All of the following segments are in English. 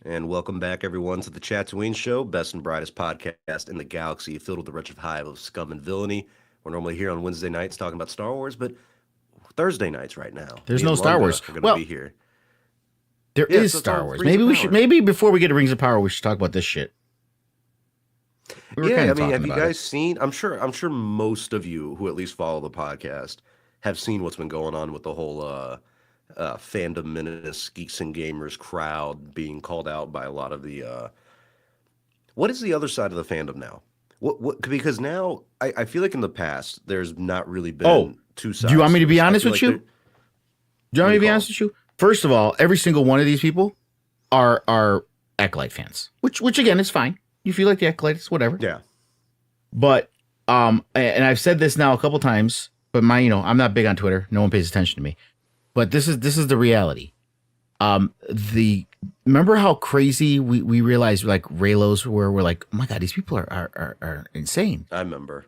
And welcome back, everyone, to the Chatooine Show, best and brightest podcast in the galaxy, filled with a wretched hive of scum and villainy. We're normally here on Wednesday nights talking about Star Wars, but Thursday nights right now. There's no Star Wars. We're going to be here. There is Star Wars. Maybe before we get to Rings of Power, we should talk about this shit. Yeah, I mean, have you guys seen? I'm sure most of you who at least follow the podcast have seen what's been going on with the whole fandom menace, geeks and gamers crowd being called out by a lot of the. What is the other side of the fandom now? What? Because now I feel like in the past there's not really been two sides. Do you want me to be honest with you? Do you want me to be honest with you? First of all, every single one of these people are Acolyte fans, which again is fine. You feel like the Acolytes, whatever. Yeah. But and I've said this now a couple times, but I'm not big on Twitter. No one pays attention to me. But this is the reality. Remember how crazy we realized like Reylos were? We're like, oh my god, these people are insane. I remember.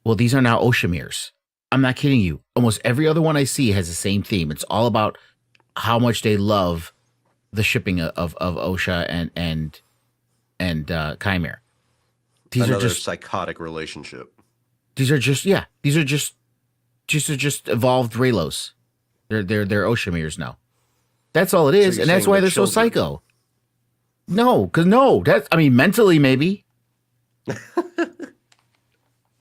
Well, these are now Oshamirs. I'm not kidding you. Almost every other one I see has the same theme. It's all about how much they love the shipping of Osha and Chimera. These are just psychotic relationship. These are just evolved Reylos. They're Oshamirs now. That's all it is, and that's why they're so psycho. That's mentally maybe,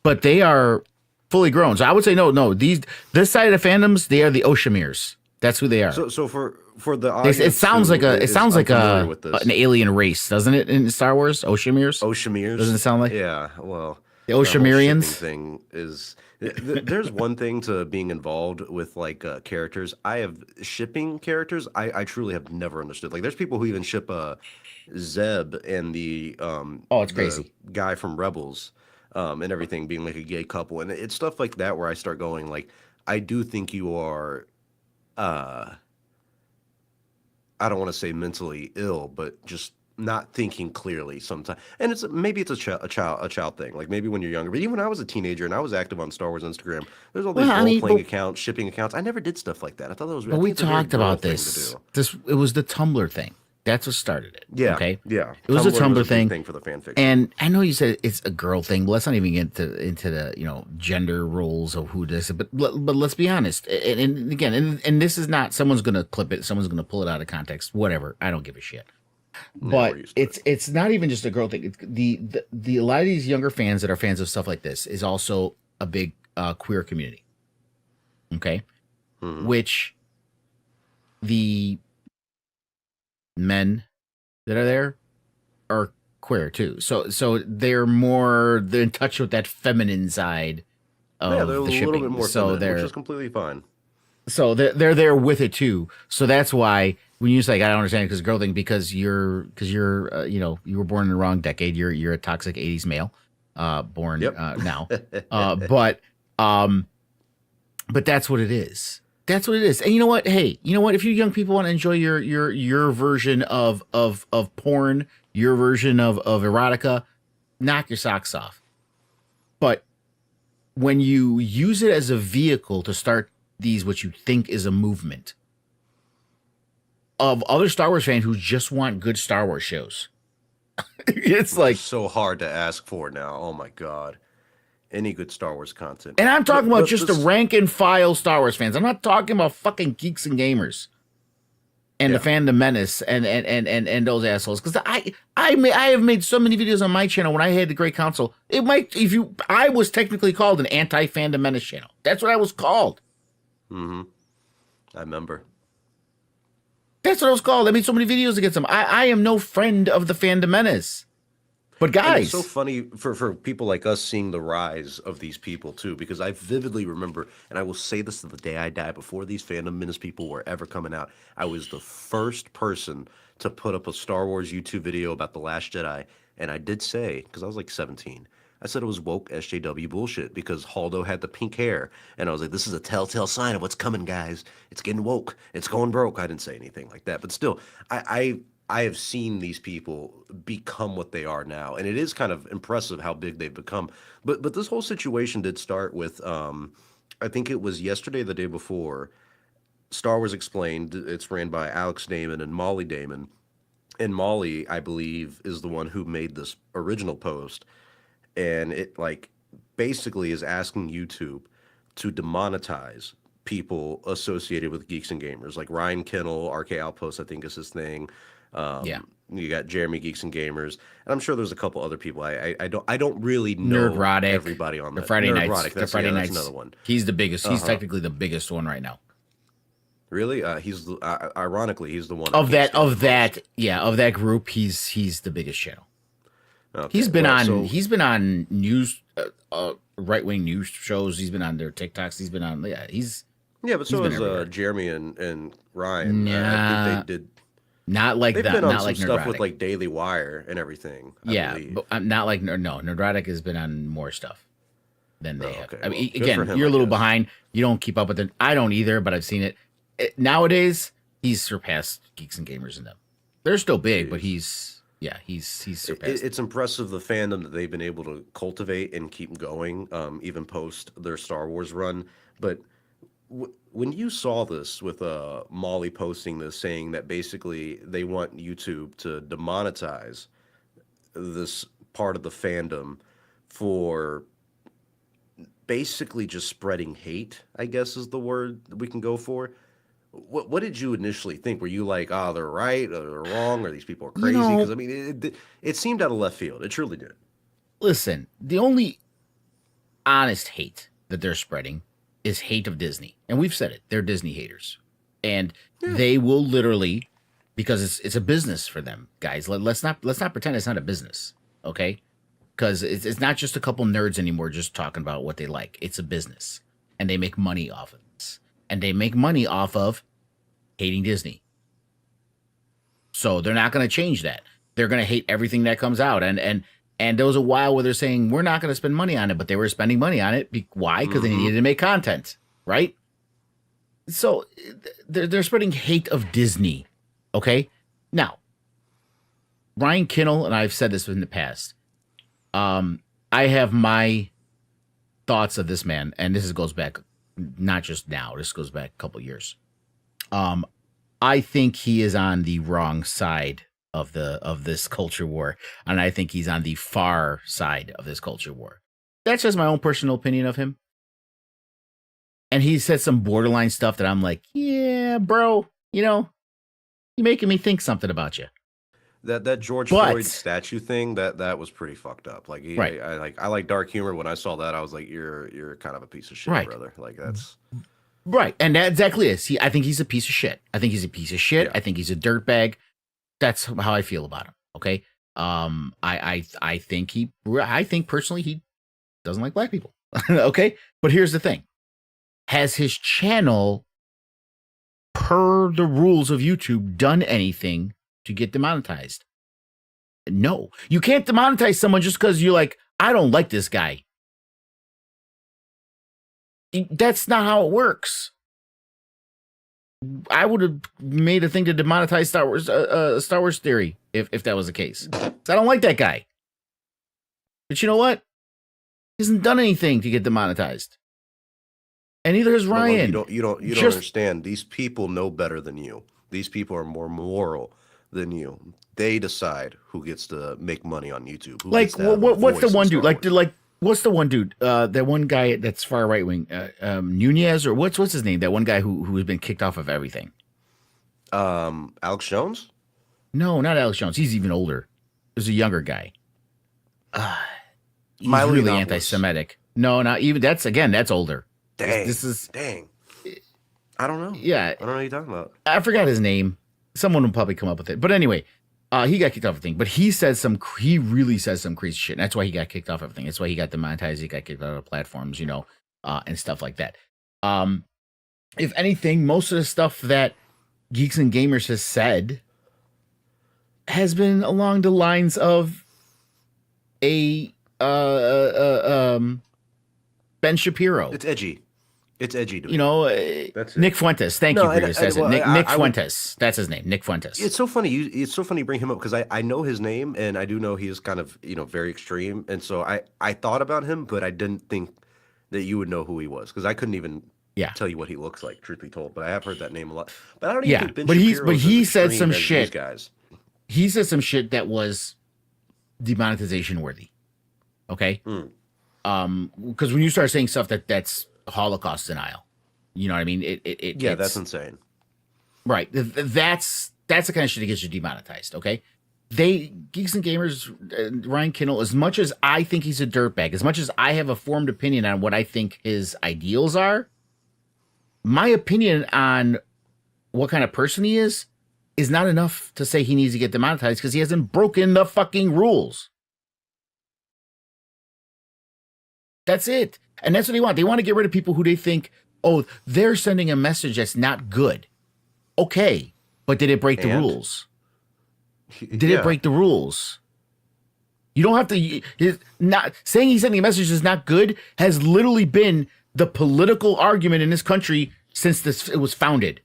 but they are fully grown. So I would say no. This side of the fandoms, they are the Oshamirs. That's who they are. So for the It audience sounds like who a it is sounds like unfamiliar with an this, alien race, doesn't it? In Star Wars, Oshamirs. Doesn't it Oshamirs, sound like yeah, well, the that whole shipping Oshamirians? thing is there's one thing to being involved with like characters. I have shipping characters. I truly have never understood. Like there's people who even ship Zeb and Oh, it's the crazy. guy from Rebels and everything being like a gay couple, and it's stuff like that where I start going like I do think you are uh I don't want to say mentally ill, but just not thinking clearly sometimes. And it's a child thing. Like maybe when you're younger, but even when I was a teenager and I was active on Star Wars Instagram, there's all Well, these I role mean, playing accounts, shipping accounts. I never did stuff like that. I but we think it's a very talked girl about thing to this. do. It was the Tumblr thing. That's what started it. Yeah, Okay, yeah. it was a Tumblr was Tumblr a big thing, thing for the fan fiction. and I know you said it's a girl thing. But let's not even get into the gender roles of who does it. But let's be honest. And again, and this is not someone's gonna clip it. Someone's gonna pull it out of context. Whatever. I don't give a shit. Yeah, we're But used to it. it's not even just a girl thing. It's the a lot of these younger fans that are fans of stuff like this is also a big queer community. Okay, Hmm. which the men that are there are queer too. So they're in touch with that feminine side Yeah, they're a of the little bit shipping. more So feminine, which they're is completely fine. so they're there with it too. So that's why when you say I don't understand because girl thing because you're you were born in the wrong decade. You're a toxic '80s male, born Yep. now. Uh, but um, but that's what it is. That's what it is. And you know what? Hey, you know what? If you young people want to enjoy your version of porn, your version of erotica, knock your socks off. But when you use it as a vehicle to start these what you think is a movement of other Star Wars fans who just want good Star Wars shows. It's Which is like, so hard to ask for now. Oh my God. Any good Star Wars content. and I'm talking about But just the this rank and file Star Wars fans. I'm not talking about fucking geeks and gamers and the yeah. fandom menace and those assholes. Because I have made so many videos on my channel when I had the Great Council. It might if you I was technically called an anti fandom menace channel. That's what I was called. Hmm. I remember. That's what I was called. I made so many videos against them. I am no friend of the fandom menace. But And it's so guys, funny for people like us seeing the rise of these people too, because I vividly remember, and I will say this to the day I die, before these Phantom Menace people were ever coming out, I was the first person to put up a Star Wars YouTube video about The Last Jedi. And I did say, because I was like 17, I said it was woke SJW bullshit because Haldo had the pink hair. And I was like, this is a telltale sign of what's coming, guys. It's getting woke. It's going broke. I didn't say anything like that. But still, I have seen these people become what they are now, and it is kind of impressive how big they've become. But this whole situation did start with I think it was yesterday, or the day before. Star Wars Explained. It's ran by Alex Damon and Molly Damon, and Molly, I believe, is the one who made this original post, and it like basically is asking YouTube to demonetize people associated with geeks and gamers, like Ryan Kennel, RK Outpost, I think is his thing. yeah, You got Jeremy Geeks and Gamers, and I'm sure there's a couple other people. I don't really know Nerdrotic, everybody on the that. Friday nights, Nerdrotic, the that's Friday yeah, that's nights. another one. He's the biggest. Uh He's huh. technically the biggest one right now. Really? Ironically, he's the one I can't stand the Of most. that, yeah, of that group, he's the biggest channel. Okay, well, so He's been on news, right wing news shows. He's been on their TikToks. He's been on, yeah, yeah, but he's so been is everywhere. Jeremy and Ryan. I think they Nah, did. not like They've that. been on Not some like stuff with Nerdrotic. like Daily Wire and everything, I Yeah, believe. but not like no. Nerdrotic has been on more stuff than they Oh, have. okay. I Well, mean, good for again, him, you're a I little guess. behind. You don't keep up with it. I don't either, but I've seen it. Nowadays, he's surpassed geeks and gamers in them. They're still big, but Jeez. he's surpassed them. It's impressive the fandom that they've been able to cultivate and keep going, even post their Star Wars run. But when you saw this with Molly posting this, saying that basically they want YouTube to demonetize this part of the fandom for basically just spreading hate, I guess is the word that we can go for. What did you initially think? Were you like, oh, they're right, or they're wrong, or these people are You crazy? Because know, I mean, it seemed out of left field. It truly did. listen, the only honest hate that they're spreading is hate of Disney, and we've said it. They're Disney haters. and they will literally, because it's a business for them, guys. Let's not pretend it's not a business, okay? Because it's not just a couple nerds anymore just talking about what they like. It's a business, and they make money off of this, and they make money off of hating Disney. So they're not going to change that. They're going to hate everything that comes out, and there was a while where they're saying we're not going to spend money on it, but they were spending money on it. Why? Because they needed to make content, right? So they're spreading hate of Disney. Okay, now Ryan Kinnell, and I've said this in the past. I have my thoughts of this man, and this goes back not just now. This goes back a couple of years. I think he is on the wrong side of this culture war, and I think he's on the far side of this culture war. That's just my own personal opinion of him. And he said some borderline stuff that I'm like, yeah, bro, you're making me think something about you. That George Floyd statue thing, that was pretty fucked up. Like, right. I like dark humor. When I saw that, I was like, you're kind of a piece of shit, right. brother. Like, that's right. And that exactly is. I think he's a piece of shit. I think he's a piece of shit. Yeah. I think he's a dirtbag. That's how I feel about him. Okay. I think personally he doesn't like black people. Okay. But here's the thing. Has his channel, per the rules of YouTube, done anything to get demonetized? No. You can't demonetize someone just because you're like, I don't like this guy. That's not how it works. I would have made a thing to demonetize Star Wars Theory if that was the case. I don't like that guy. But you know what? He hasn't done anything to get demonetized. And neither has Ryan. You don't understand. These people know better than you. These people are more moral than you. They decide who gets to make money on YouTube. Like, what's the one dude? Like, what's the one dude? That one guy that's far right wing, Nunez, or what's his name? That one guy who has been kicked off of everything. Alex Jones? No, not Alex Jones. He's even older. There's a younger guy. He's really anti-Semitic. No, not even. That's older. Dang. This dang. I don't know. Yeah. I don't know what you're talking about. I forgot his name. Someone will probably come up with it. But anyway, he got kicked off of thing. But he really says some crazy shit. And that's why he got kicked off of everything. That's why he got demonetized. He got kicked out of platforms, and stuff like that. If anything, most of the stuff that Geeks and Gamers has said has been along the lines of a Ben Shapiro. It's edgy. It's edgy to me. That's Nick Fuentes. Thank you for your assessment. Nick Fuentes. That's his name. Nick Fuentes. It's so funny. It's so funny you bring him up because I know his name and I do know he is kind of very extreme. And so I thought about him, but I didn't think that you would know who he was because I couldn't even tell you what he looks like. Truth be told, but I have heard that name a lot. But I don't even think Ben Shapiro he said some shit. Guys. He said some shit that was demonetization worthy. Okay. Because when you start saying stuff that's Holocaust denial, you know what I mean? That's insane. Right. That's the kind of shit that gets you demonetized. Okay. Geeks and Gamers, Ryan Kinnell, as much as I think he's a dirtbag, as much as I have a formed opinion on what I think his ideals are, my opinion on what kind of person he is not enough to say he needs to get demonetized because he hasn't broken the fucking rules. That's it. And that's what they want. They want to get rid of people who they think, they're sending a message that's not good. Okay. But did it break the rules? Did it break the rules? You don't have to. Not saying he's sending a message that's not good has literally been the political argument in this country since it was founded.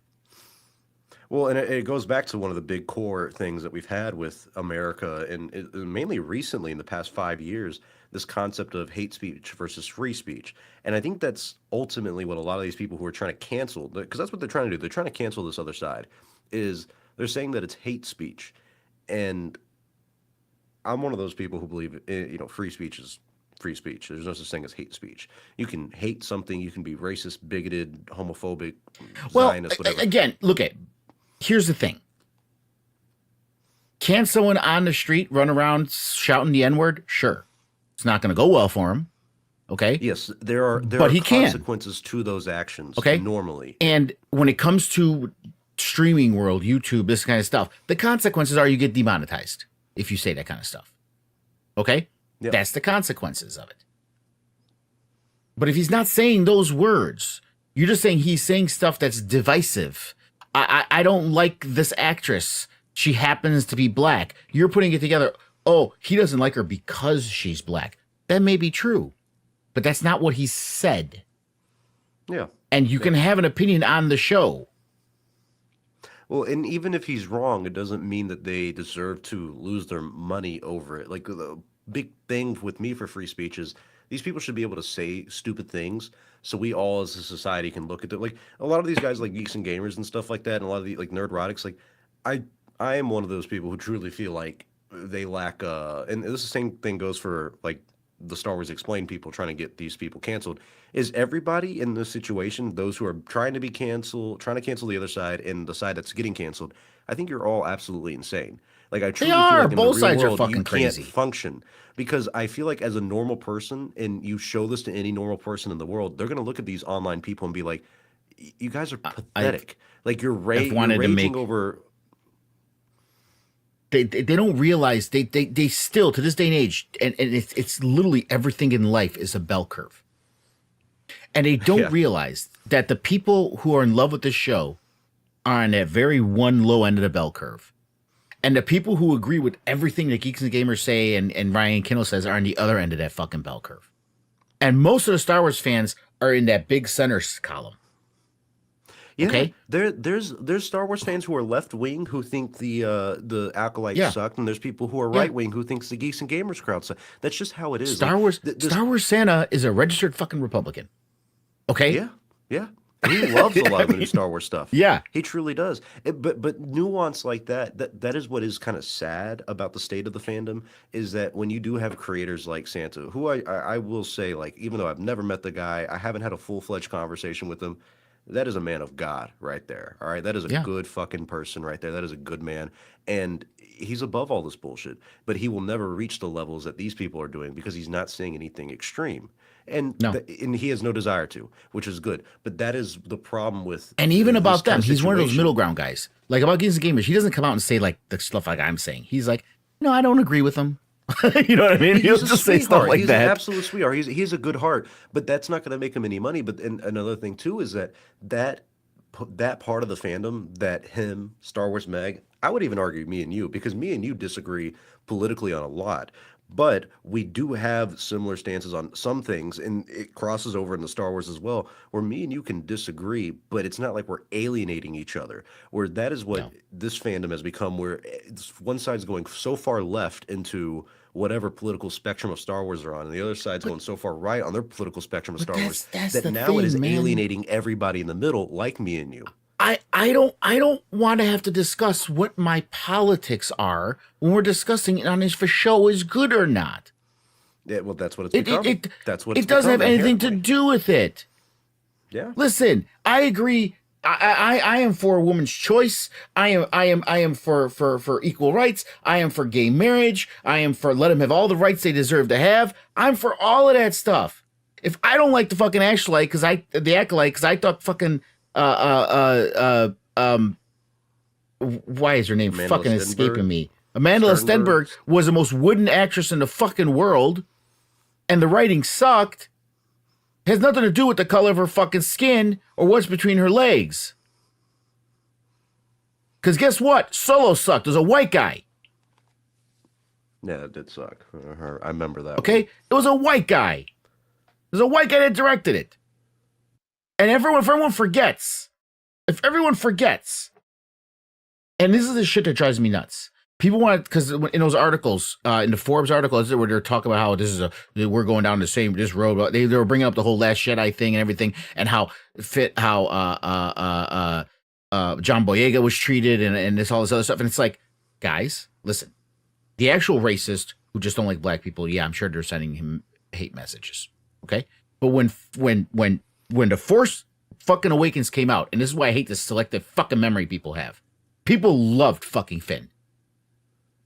Well, and it goes back to one of the big core things that we've had with America, and mainly recently in the past 5 years, this concept of hate speech versus free speech. And I think that's ultimately what a lot of these people who are trying to cancel, because that's what they're trying to do. They're trying to cancel this other side, is they're saying that it's hate speech. And I'm one of those people who believe, free speech is free speech. There's no such thing as hate speech. You can hate something. You can be racist, bigoted, homophobic, Zionist, whatever. Again, here's the thing. Can someone on the street run around shouting the N-word? Sure. It's not going to go well for him. Okay, Yes, there but are he can. consequences to those actions Okay, normally. and when it comes to streaming world, YouTube, this kind of stuff, the consequences are you get demonetized if you say that kind of stuff. Okay, Yep. that's the consequences of it. But if he's not saying those words, you're just saying he's saying stuff that's divisive. I don't like this actress. She happens to be black. You're putting it together. Oh, he doesn't like her because she's black. That may be true, but that's not what he said. Yeah. And you can have an opinion on the show. Well, and even if he's wrong, it doesn't mean that they deserve to lose their money over it. Like the big thing with me for free speech is these people should be able to say stupid things, so we all as a society can look at it. Like a lot of these guys, like geeks and gamers and stuff like that, and a lot of the like nerdrotics. Like I, I am one of those people who truly feel like they lack. And this the same thing goes for like the Star Wars Explained people trying to get these people canceled. Is everybody in this situation, those who are trying to be canceled, trying to cancel the other side and the side that's getting canceled, I think you're all absolutely insane. Like I They truly feel are. like in the Both real sides are world you fucking can't crazy. function because I feel like as a normal person, and you show this to any normal person in the world, they're gonna look at these online people and be like, "You guys are pathetic. Like I've you're wanted to raging make. over." They don't realize they still to this day and age, and it's literally everything in life is a bell curve. And they don't Yeah, realize that the people who are in love with the show are on that very one low end of the bell curve. And the people who agree with everything that Geeks and Gamers say and Ryan Kindle says are on the other end of that fucking bell curve. And most of the Star Wars fans are in that big center column. yeah. Okay? There's Star Wars fans who are left wing who think the acolytes Yeah. sucked, and there's people who are Yeah. right wing who thinks the geeks and gamers crowd suck. That's just how it is. Like this. Star Wars Santa is a registered fucking Republican. Okay? Yeah, yeah. And he loves a lot I of the new mean, Star Wars stuff. yeah. He truly does. But nuance like that is what is kind of sad about the state of the fandom is that when you do have creators like Santa, who I will say, like, even though I've never met the guy, I haven't had a full-fledged conversation with him, that is a man of God right there. All right. That is a Yeah. good fucking person right there. That is a good man. And he's above all this bullshit. But he will never reach the levels that these people are doing because he's not saying anything extreme. No. And he has no desire to, which is good. But that is the problem with And even this about kind them, of he's one of those situation. middle ground guys. Like about Geeks and Gamers, he doesn't come out and say like the stuff like I'm saying. He's like, no, I don't agree with them. You know what I mean? He'll He's a just say stuff sweetheart. like He's an that. absolute sweetheart. He's a good heart, but that's not going to make him any money. But and another thing too is that that part of the fandom that him, Star Wars Meg, I would even argue me and you, because me and you disagree politically on a lot. But we do have similar stances on some things, and it crosses over in the Star Wars as well, where me and you can disagree, but it's not like we're alienating each other. Where that is what No. this fandom has become, where one side's going so far left into whatever political spectrum of Star Wars they're on, and the other side's But going so far right on their political spectrum of but Star Wars that's that the now it is thing, man. alienating everybody in the middle, like me and you. I don't want to have to discuss what my politics are when we're discussing it on if a show is good or not. Yeah, well, that's what it's It become. it That's what it it's doesn't have become anything to inherently. do with it. Yeah. Listen, I agree. I am for a woman's choice. I am for equal rights. I am for gay marriage. I am for let them have all the rights they deserve to have. I'm for all of that stuff. If I don't like the fucking acolyte because I thought fucking why is her name Amanda fucking escaping Stenberg, me? Amanda Sternberg. Stenberg was the most wooden actress in the fucking world, and the writing sucked. Has nothing to do with the color of her fucking skin or what's between her legs. Because guess what? Solo sucked. There's a white guy. Yeah, it did suck. I remember that Okay? one. It was a white guy. There's a white guy that directed it. And if everyone forgets, and this is the shit that drives me nuts. People want, because in those articles, in the Forbes articles, where they're talking about how we're going down this road. They were bringing up the whole Last Jedi thing and everything, and how John Boyega was treated, and all this other stuff. And it's like, guys, listen, the actual racist who just don't like black people, yeah, I'm sure they're sending him hate messages. Okay, but when the Force fucking Awakens came out, and this is why I hate this selective fucking memory people have. People loved fucking Finn.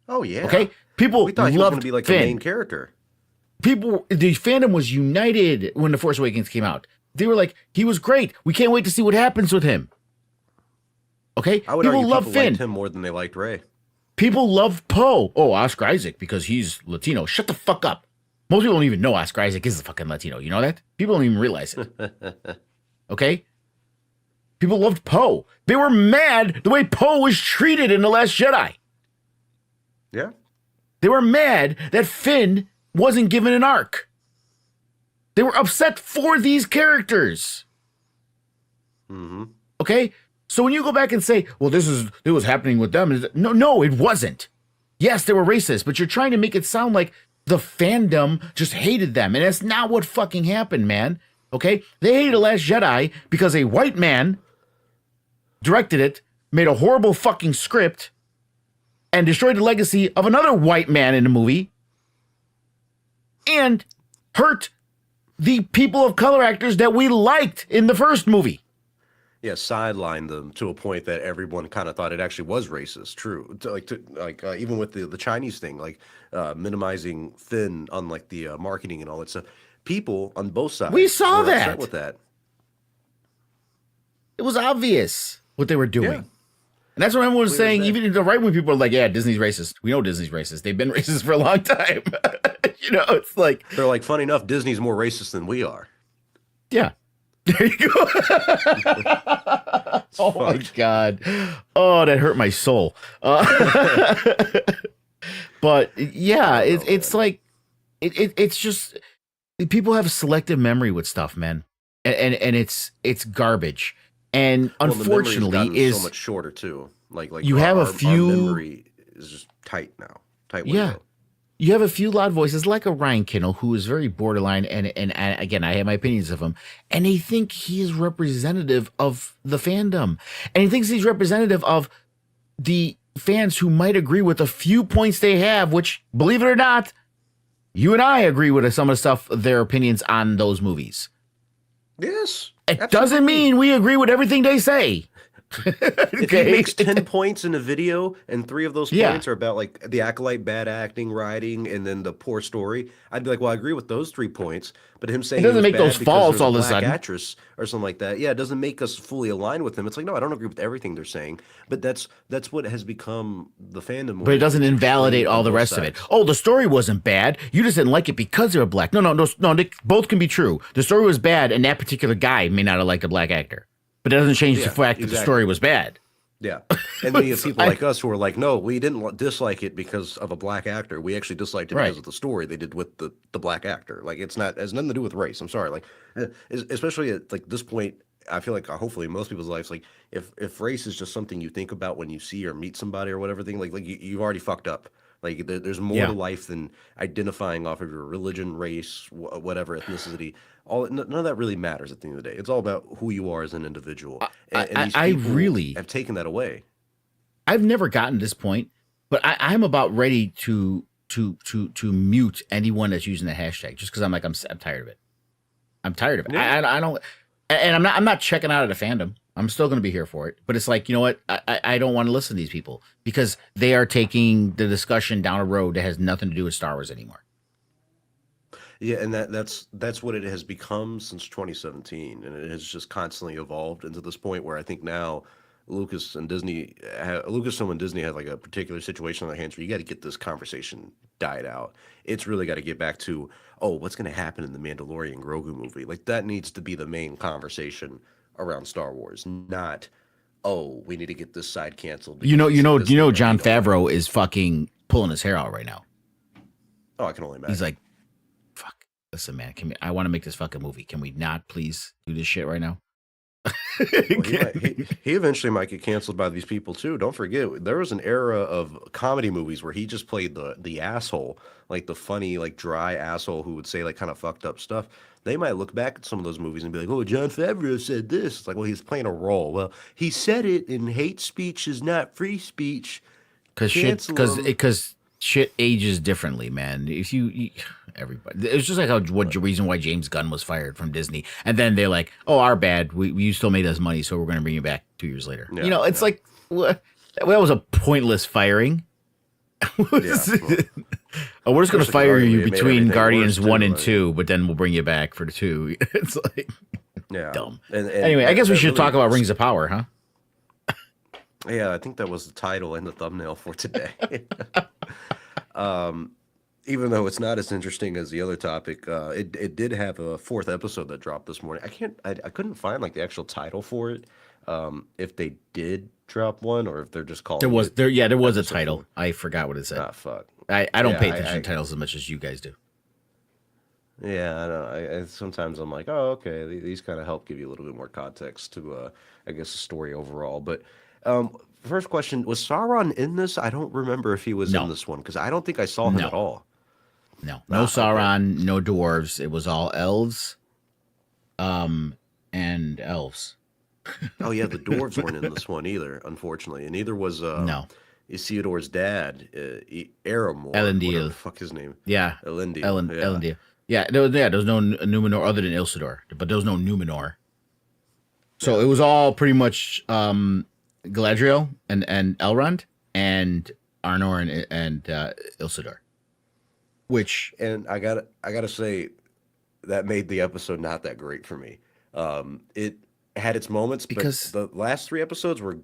Oh yeah. Okay, people We thought he was going loved to be like Finn. the main character. the fandom was united when The Force Awakens came out. They were like, he was great. We can't wait to see what happens with him. Okay? I would People argue love people Finn. liked him more than they liked Rey. People love Poe. Oh, Oscar Isaac, because he's Latino. Shut the fuck up. Most people don't even know Oscar Isaac is a fucking Latino. You know that? People don't even realize it. Okay? People loved Poe. They were mad the way Poe was treated in The Last Jedi. Yeah. They were mad that Finn wasn't given an arc. They were upset for these characters. Mm-hmm. Okay? So when you go back and say, well, it was happening with them. No, it wasn't. Yes, they were racist, but you're trying to make it sound like the fandom just hated them. And that's not what fucking happened, man. Okay? They hated The Last Jedi because a white man directed it, made a horrible fucking script, and destroyed the legacy of another white man in the movie, and hurt the people of color actors that we liked in the first movie. Yeah, sidelined them to a point that everyone kind of thought it actually was racist. True, even with the Chinese thing, minimizing Finn on like the marketing and all that stuff. People on both sides We saw were that. upset with that. It was obvious what they were doing. Yeah. And that's what everyone was Clear as saying. day. Even the right wing people are like, yeah, Disney's racist. We know Disney's racist. They've been racist for a long time. It's like, They're like, funny enough, Disney's more racist than we are. yeah. There you go. Oh my fucked. God. Oh, that hurt my soul. But yeah, it's like, it's just, people have selective memory with stuff, man. And it's garbage. And Well, the memory's unfortunately gotten is so much shorter too. Like you have a our few memory is just tight now. Tight window. Yeah. You have a few loud voices like a Ryan Kindle who is very borderline, and again, I have my opinions of him, and they think he is representative of the fandom, and he thinks he's representative of the fans who might agree with a few points they have, which, believe it or not, you and I agree with some of the stuff, their opinions on those movies. Yes. It absolutely. doesn't mean we agree with everything they say. If he makes 10 points in a video and 3 of those Yeah. points are about like the acolyte, bad acting, writing, and then the poor story, I'd be like, well, I agree with those 3 points. But him saying doesn't was make bad those because false there's all of a black sudden. actress or something like that. Yeah, it doesn't make us fully align with him. It's like, no, I don't agree with everything they're saying. But that's what has become the fandom. But it doesn't invalidate all the both rest of it. sides. Oh, the story wasn't bad. You just didn't like it because they were black. No, both can be true. The story was bad, and that particular guy may not have liked a black actor. But it doesn't change the Yeah, fact that the exactly. story was bad. Yeah. And then you have people like us who are like, no, we didn't dislike it because of a black actor. We actually disliked it Right. because of the story they did with the black actor. Like, it has nothing to do with race. I'm sorry. Like, especially at like this point, I feel like hopefully in most people's lives, like if race is just something you think about when you see or meet somebody or whatever thing, like you've already fucked up. Like there's more Yeah. to life than identifying off of your religion, race, whatever ethnicity. None of that really matters at the end of the day. It's all about who you are as an individual. And these I people really- have taken that away. I've never gotten to this point, but I'm about ready to mute anyone that's using the hashtag just because I'm tired of it. I'm tired of it. Yeah. I don't, and I'm not checking out of the fandom. I'm still going to be here for it. But it's like, you know what? I don't want to listen to these people because they are taking the discussion down a road that has nothing to do with Star Wars anymore. Yeah, and that's what it has become since 2017, and it has just constantly evolved into this point where I think now Lucasfilm and Disney have like a particular situation on their hands where you got to get this conversation died out. It's really got to get back to, oh, what's going to happen in the Mandalorian Grogu movie? Like that needs to be the main conversation around Star Wars, not, oh, we need to get this side canceled. You know, because John Disney- Favreau is fucking pulling his hair out right now. Oh, I can only imagine. He's like, fuck, listen, man, I want to make this fucking movie. Can we not please do this shit right now? Well, he eventually might get canceled by these people too. Don't forget, there was an era of comedy movies where he just played the asshole, like the funny, like dry asshole who would say like kind of fucked up stuff. They might look back at some of those movies and be like, "Oh, John Favreau said this." It's like, well, he's playing a role. Well, he said it, and hate speech is not free speech. Because shit ages differently, man. If you everybody, it's just like what the reason why James Gunn was fired from Disney, and then they're like, "Oh, our bad. You still made us money, so we're going to bring you back 2 years later." Yeah, it's like that was a pointless firing. Yeah, well, Oh, we're just gonna especially because fire you arguably it made between everything worse Guardians one too. and Like, two, but then we'll bring you back for the two. It's like yeah, dumb. and Anyway, I guess we that should talk really, about Rings of Power, huh? yeah, I think that was the title and the thumbnail for today. um, even though it's not as interesting as the other topic, it did have a fourth episode that dropped this morning. I couldn't find like the actual title for it. If they did drop one or if they're just calling it There was a episode title. four. I forgot what it said. Ah, fuck. I don't Yeah, pay attention to titles as much as you guys do. yeah, I know. Sometimes I'm like, oh, okay, these kind of help give you a little bit more context to, I guess, the story overall. But first question, was Sauron in this? I don't remember if he was in No, this one because I don't think I saw him at no, all. no Ah, okay. Sauron, no dwarves. It was all elves, and elves. Oh yeah, the dwarves weren't in this one either, unfortunately, and neither was No, Isildur's dad, Aramor, whatever the Elendil. fuck his name, Yeah, Elendil. Yeah, Elendil. Yeah, there was no Numenor other than Ilsador, but there was no Numenor. So yeah. it was all pretty much Galadriel and Elrond and Arnor and Ilsador. Which And I gotta say that made the episode not that great for me. It had its moments, but because the last three episodes were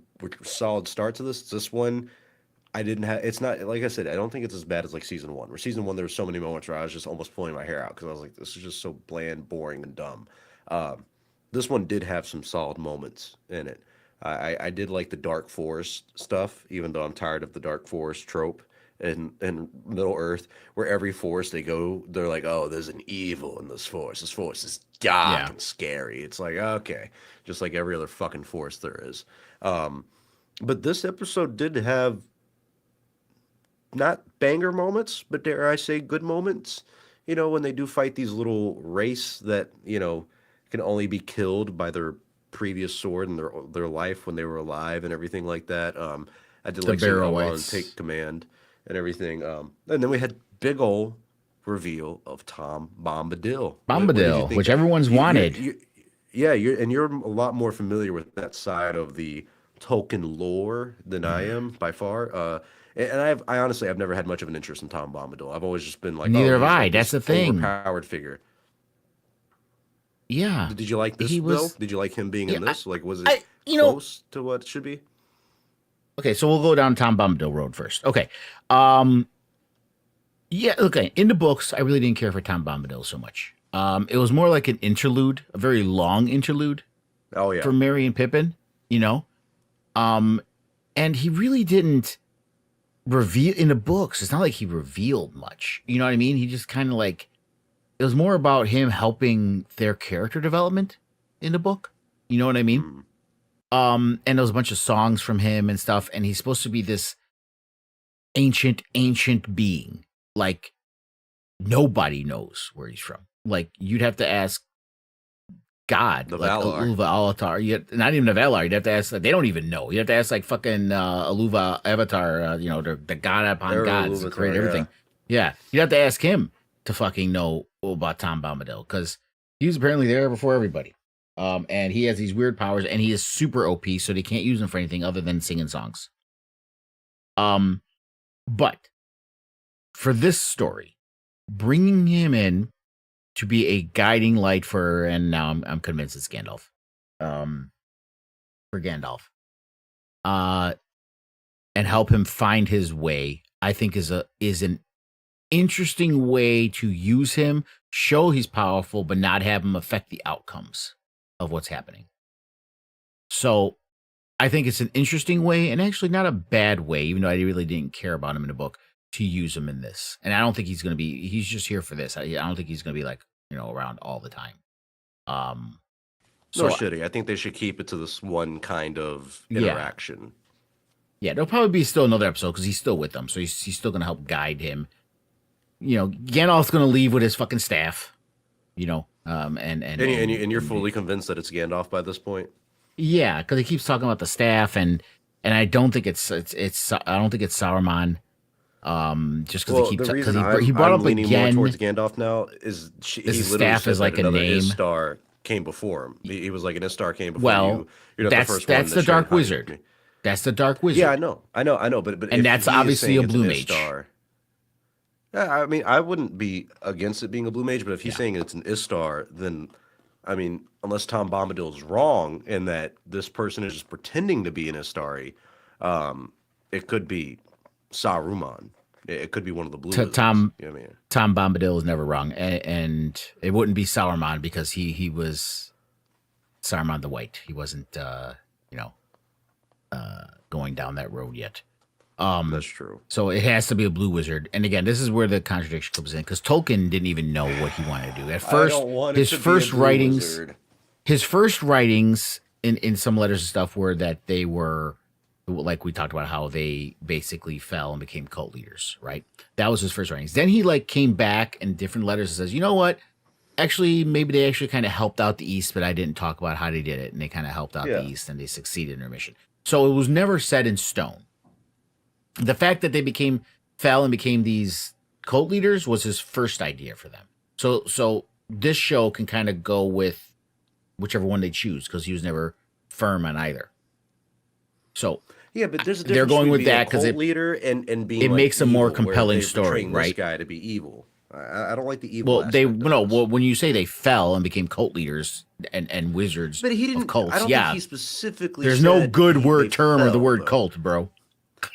solid start to this. This one, I didn't have. It's not like I said. I don't think it's as bad as like season one. Where season one, there were so many moments where I was just almost pulling my hair out because I was like, this is just so bland, boring, and dumb. Um, this one did have some solid moments in it. I did like the dark forest stuff, even though I'm tired of the dark forest trope in Middle Earth, where every forest they go, they're like, oh, there's an evil in this forest. This forest is dark yeah, and scary. It's like, okay, just like every other fucking forest there is. Um, but this episode did have not banger moments, but dare I say good moments. You know, when they do fight these little race that, can only be killed by their previous sword and their life when they were alive and everything like that. I did the like seeing Barrow Elrond Wights, take command and everything. And then we had big ol' reveal of Tom Bombadil. What did you Bombadil, think? which everyone's wanted. Yeah, you're a lot more familiar with that side of the Tolkien lore than I am by far. And I honestly I've never had much of an interest in Tom Bombadil. I've always just been like, oh, Neither have he's I. like That's this the thing. overpowered figure. Yeah, Did you like this he though? was. Did you like him being Yeah, in this? Like, was it I close to what it should be? okay. So we'll go down Tom Bombadil Road first. Okay. Um. Yeah. Okay. In the books, I really didn't care for Tom Bombadil so much. It was more like an interlude, a very long interlude Oh for yeah, Merry and Pippin. You know. Um, and he really didn't reveal in the books. It's not like he revealed much. You know what I mean? He just kind of like it was more about him helping their character development in the book. You know what I mean? mm, And there was a bunch of songs from him and stuff, and he's supposed to be this ancient being. Like nobody knows where he's from. Like you'd have to ask God, the like Valar. Aluva Alatar. Not even the Valar. You'd have to ask. Like, they don't even know. You have to ask like fucking Aluva Avatar. The god upon Eru gods that Ilúvatar, created yeah. everything. Yeah, you'd have to ask him to fucking know about Tom Bombadil because he was apparently there before everybody. And he has these weird powers, and he is super OP, so they can't use him for anything other than singing songs. But for this story, bringing him in to be a guiding light for, and now I'm convinced it's Gandalf. For Gandalf, and help him find his way, I think is an interesting way to use him, show he's powerful, but not have him affect the outcomes of what's happening. So I think it's an interesting way, and actually not a bad way, even though I really didn't care about him in the book, to use him in this. And I don't think he's just here for this. I don't think he's going to be like, around all the time. Nor So should he. I think they should keep it to this one kind of yeah, interaction. yeah, there'll probably be still another episode because he's still with them. So he's still going to help guide him. Gandalf's going to leave with his fucking staff, And you're fully convinced that it's Gandalf by this point? yeah, because he keeps talking about the staff, and I don't think it's I don't think it's Saruman. Just because Well, he the keeps because reason he brought I'm up leaning more again. towards Gandalf now is he His literally staff said is that like a another name. Istar came before him. He was like an Istar came before Well, you. You're not the first one that's that the shared Dark honey with Wizard. me. That's the Dark Wizard. Yeah, I know. But And if that's he is obviously saying a it's blue an mage. Istar, yeah, I mean, I wouldn't be against it being a blue mage, but if he's Yeah. saying it's an Istar, then I mean, unless Tom Bombadil is wrong in that this person is just pretending to be an Istari, it could be Saruman. It could be one of the blue wizards. Tom You know what I mean? Tom Bombadil was never wrong, and it wouldn't be Saruman because he was Saruman the White. He wasn't you know going down that road yet. That's true. So it has to be a blue wizard. And again, this is where the contradiction comes in because Tolkien didn't even know what he wanted to do at first. I don't want it His to be first a blue writings, wizard. his first writings in some letters and stuff were that they were like we talked about how they basically fell and became cult leaders, right? That was his first writings. Then he like came back in different letters and says, you know what? Actually, maybe they actually kind of helped out the East, but I didn't talk about how they did it. And they kind of helped out Yeah. the East and they succeeded in their mission. So it was never set in stone. The fact that they fell and became these cult leaders was his first idea for them. So this show can kind of go with whichever one they choose because he was never firm on either. So Yeah, but there's a they're difference going between with being that a 'cause cult it- leader and being it like makes a more evil, where compelling they're story, portraying right? This guy to be evil. I don't like the evil. well, they aspect of no. this. Well, when you say they fell and became cult leaders and wizards But he didn't. of cults, I don't yeah, think he specifically. there's no said good they word term or the fell, word though. cult, bro.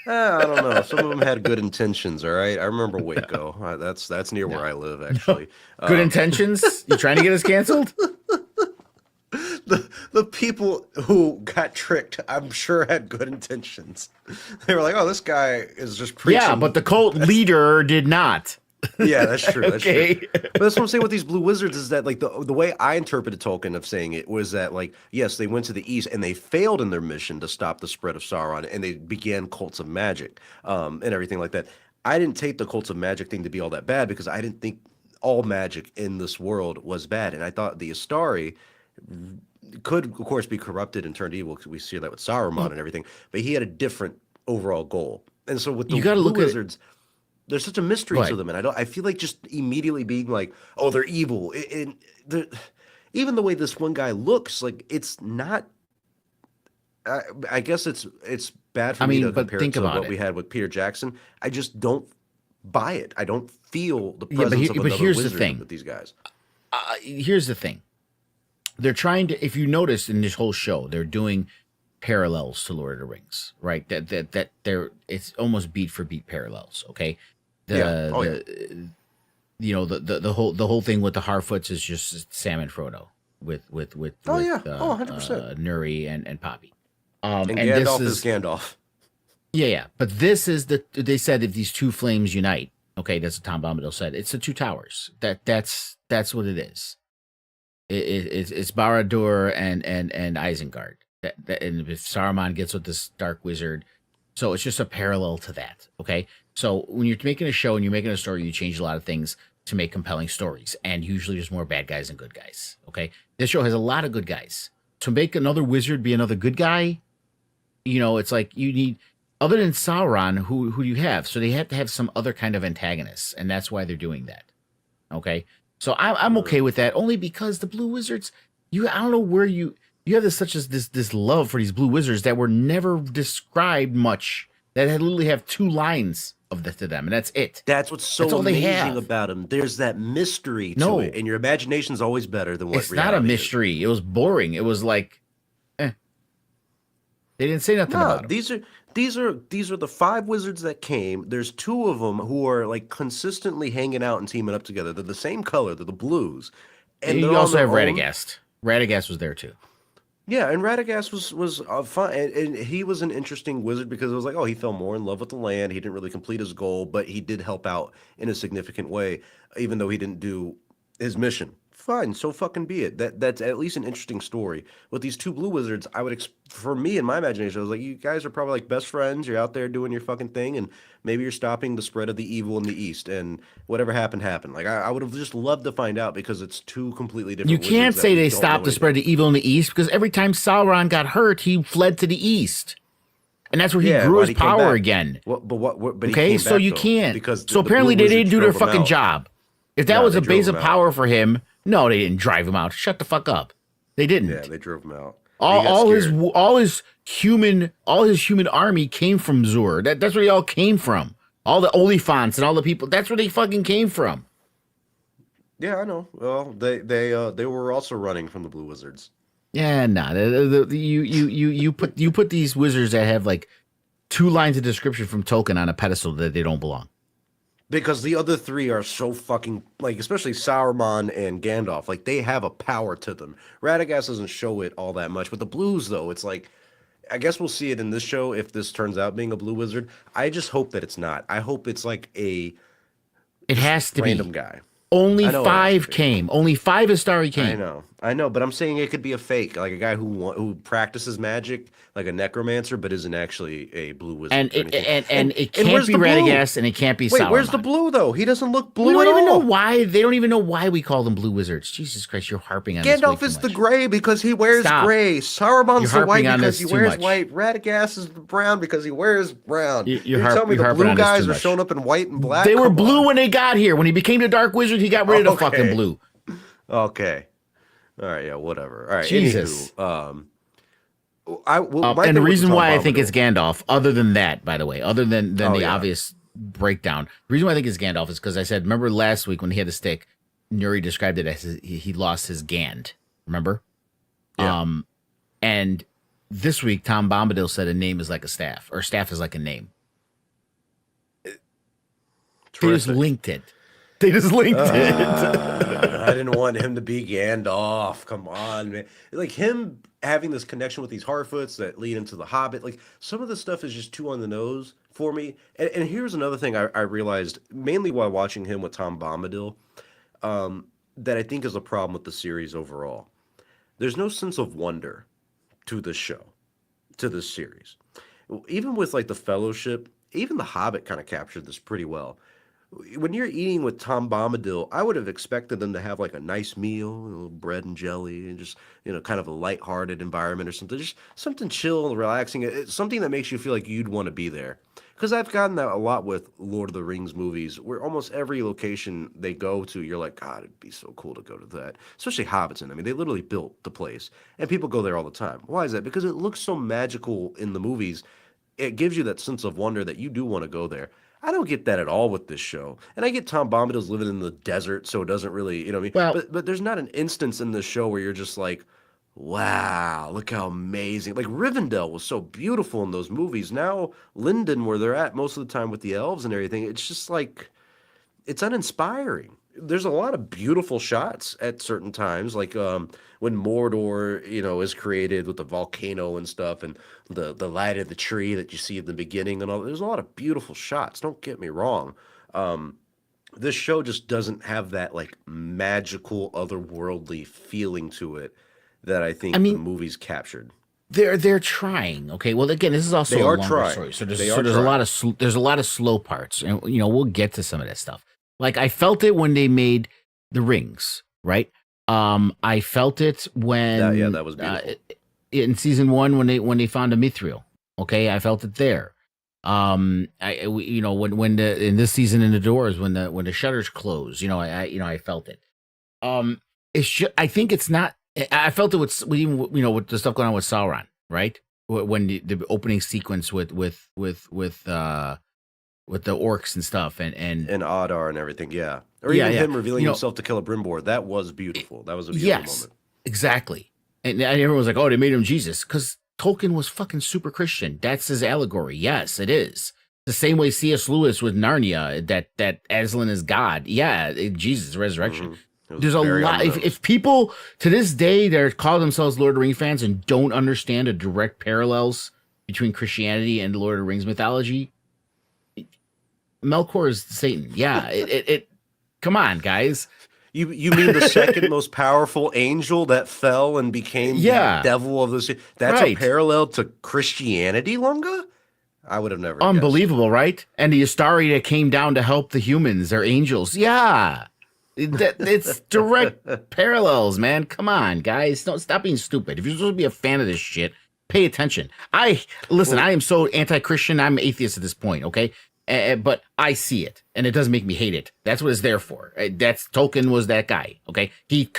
I don't know. Some of them had good intentions. All right, I remember Waco. That's near where I live, actually. Good intentions? You trying to get us canceled? The people who got tricked, I'm sure, had good intentions. They were like, "Oh, this guy is just preaching." Yeah, but the cult leader did not. Yeah, that's true. That's Okay. true. But that's what I'm saying with these blue wizards is that like the way I interpreted Tolkien of saying it was that like yes, they went to the east and they failed in their mission to stop the spread of Sauron and they began cults of magic and everything like that. I didn't take the cults of magic thing to be all that bad because I didn't think all magic in this world was bad, and I thought the Astari could, of course, be corrupted and turned evil because we see that with Saruman and everything. But he had a different overall goal, and so with the You gotta blue look at- wizards. There's such a mystery Right. to them, and I feel like just immediately being like, "Oh, they're evil." Even the way this one guy looks, like it's not. I guess it's bad for I me mean, to but compare think it to about what it. we had with Peter Jackson. I just don't buy it. I don't feel the Yeah, presence but of but another here's the wizard thing. with these guys. Here's the thing. They're trying to, if you notice in this whole show, they're doing parallels to Lord of the Rings, right? That it's almost beat for beat parallels. Okay. You know, the whole thing with the Harfoots is just Sam and Frodo with 100%. Nuri and Poppy. And and Gandalf this is Gandalf. Yeah. But this is they said if these two flames unite, okay, that's what Tom Bombadil said. It's the two towers. That's what it is. It's Barad-dûr and Isengard. And if Saruman gets with this dark wizard, so it's just a parallel to that. Okay, so when you're making a show and you're making a story, you change a lot of things to make compelling stories, and usually there's more bad guys than good guys. Okay, this show has a lot of good guys. To make another wizard be another good guy, you know, it's like you need, other than Sauron, who do you have? So they have to have some other kind of antagonists, and that's why they're doing that. Okay, so I'm okay with that, only because the Blue Wizards, I don't know where you have this love for these Blue Wizards that were never described much. That had literally have 2 lines to them, and that's it. That's what's so That's all they amazing have. about him. There's that mystery to No. it, and your imagination's always better than what It's not a reality is. mystery. It was boring. It was like, They didn't say nothing No, about them. these are the 5 wizards that came. There's 2 of them who are like consistently hanging out and teaming up together. They're the same color. They're the blues. And You they're also on have their own. Radagast. Radagast was there too. Yeah, and Radagast was fun, and he was an interesting wizard because it was like, oh, he fell more in love with the land. He didn't really complete his goal, but he did help out in a significant way, even though he didn't do his mission. Fine, so fucking be it. That's at least an interesting story. With these 2 blue wizards, for me in my imagination, I was like, you guys are probably like best friends. You're out there doing your fucking thing, and maybe you're stopping the spread of the evil in the east. And whatever happened, happened. Like I would have just loved to find out because it's 2 completely different. You wizards can't that say we they don't stopped know the spread of evil in the east because every time Sauron got hurt, he fled to the east, and that's where he Yeah, grew why'd his he come power back? again. But he Okay, came so back, you though, can't. because So the apparently blue they didn't wizards do their drove him fucking out. job. If that No, was they a base drove of him out. power for him, no, they didn't drive him out. Shut the fuck up. They didn't. Yeah, they drove him out. He got scared. All his human army came from Zur. That's where they all came from. All the Oliphants and all the people. That's where they fucking came from. Yeah, I know. Well, they were also running from the Blue Wizards. Yeah, nah. You put these wizards that have like 2 lines of description from Tolkien on a pedestal that they don't belong. Because the other 3 are so fucking, like, especially Sauron and Gandalf, like, they have a power to them. Radagast doesn't show it all that much. But the Blues, though, it's like, I guess we'll see it in this show if this turns out being a Blue Wizard. I just hope that it's not. I hope it's like It has to random be. guy. Only 5 came. Only 5 Astari came. I know, but I'm saying it could be a fake, like a guy who practices magic, like a necromancer, but isn't actually a blue wizard. And it can't be Radagast, and it can't be Sauron. Wait, where's the blue though? He doesn't look blue. We don't at even all. know why. They don't even know why we call them blue wizards. Jesus Christ, you're harping on Gandalf this is the gray because he wears gray. Saruman's the white because he wears white. Radagast is the brown because he wears brown. You're telling me the blue guys are showing up in white and black? They were blue when they got here. When he became the Dark Wizard, he got rid of the fucking blue. Okay. All right, yeah, whatever. All right, Jesus. Anywho, and the reason why I think it's Gandalf, other than that, by the way, other than the obvious breakdown, the reason why I think it's Gandalf is because I said, remember last week when he had the stick, Nuri described it as he lost his Gand. Remember? Yeah. And this week, Tom Bombadil said a name is like a staff, or staff is like a name. They just linked it. I didn't want him to be Gandalf. Come on, man. Like him having this connection with these Harfoots that lead into the Hobbit. Like some of the stuff is just too on the nose for me. And here's another thing I realized, mainly while watching him with Tom Bombadil, that I think is a problem with the series overall. There's no sense of wonder to this show, to this series. Even with like the Fellowship, even the Hobbit kind of captured this pretty well. When you're eating with Tom Bombadil, I would have expected them to have like a nice meal, a little bread and jelly, and just, kind of a lighthearted environment or something. Just something chill and relaxing. It's something that makes you feel like you'd want to be there. Because I've gotten that a lot with Lord of the Rings movies, where almost every location they go to, you're like, God, it'd be so cool to go to that. Especially Hobbiton. I mean, they literally built the place. And people go there all the time. Why is that? Because it looks so magical in the movies. It gives you that sense of wonder that you do want to go there. I don't get that at all with this show. And I get Tom Bombadil's living in the desert, so it doesn't really, what I mean? Well, but there's not an instance in this show where you're just like, wow, look how amazing. Like Rivendell was so beautiful in those movies. Now Lindon, where they're at most of the time with the elves and everything, it's just like, it's uninspiring. There's a lot of beautiful shots at certain times, like when Mordor, is created with the volcano and stuff, and the light of the tree that you see in the beginning, and all. There's a lot of beautiful shots. Don't get me wrong. This show just doesn't have that like magical, otherworldly feeling to it that I think the movies captured. They're trying. Okay, well, again, this is also a longer story, so there's a lot of slow parts, and we'll get to some of that stuff. Like I felt it when they made the rings, right? I felt it when that was beautiful. In season 1 when they found a mithril. Okay, I felt it there. When in this season in the doors when the shutters close, I felt it. It's just, I think it's not. I felt it with the stuff going on with Sauron, right? When the opening sequence with the orcs and stuff and Adar and everything, yeah. Or even him revealing himself to kill a Brimbor. That was beautiful. That was a beautiful moment. Exactly. And everyone was like, oh, they made him Jesus. Because Tolkien was fucking super Christian. That's his allegory. Yes, it is. The same way C.S. Lewis with Narnia, that Aslan is God. Yeah, Jesus, resurrection. Mm-hmm. There's a lot. If people to this day they're call themselves Lord of the Rings fans and don't understand the direct parallels between Christianity and Lord of the Rings mythology, Melkor is Satan. Yeah, it come on, guys. You mean the second most powerful angel that fell and became the devil of the sea? That's a parallel to Christianity, Lunga? I would have never Unbelievable, guessed. Right? And the Astari that came down to help the humans, they're angels. Yeah. It's direct parallels, man. Come on, guys. Don't stop being stupid. If you're supposed to be a fan of this shit, pay attention. I am so anti-Christian. I'm atheist at this point, okay? But I see it, and it doesn't make me hate it. That's what it's there for. That's Tolkien was that guy. Okay, he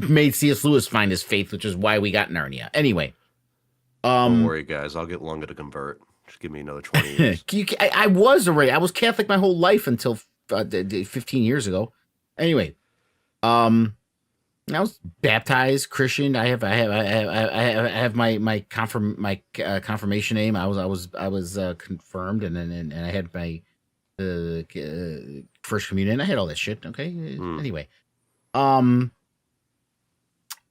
made C.S. Lewis find his faith, which is why we got Narnia. Anyway, Don't Um, worry, guys. I'll get longer to convert. Just give me another 20 years. I was already. I was Catholic my whole life until 15 years ago. Anyway, um, I was baptized Christian. I have my confirmation name. I was confirmed, and I had my first communion. I had all that shit. Okay. Hmm. Anyway, um,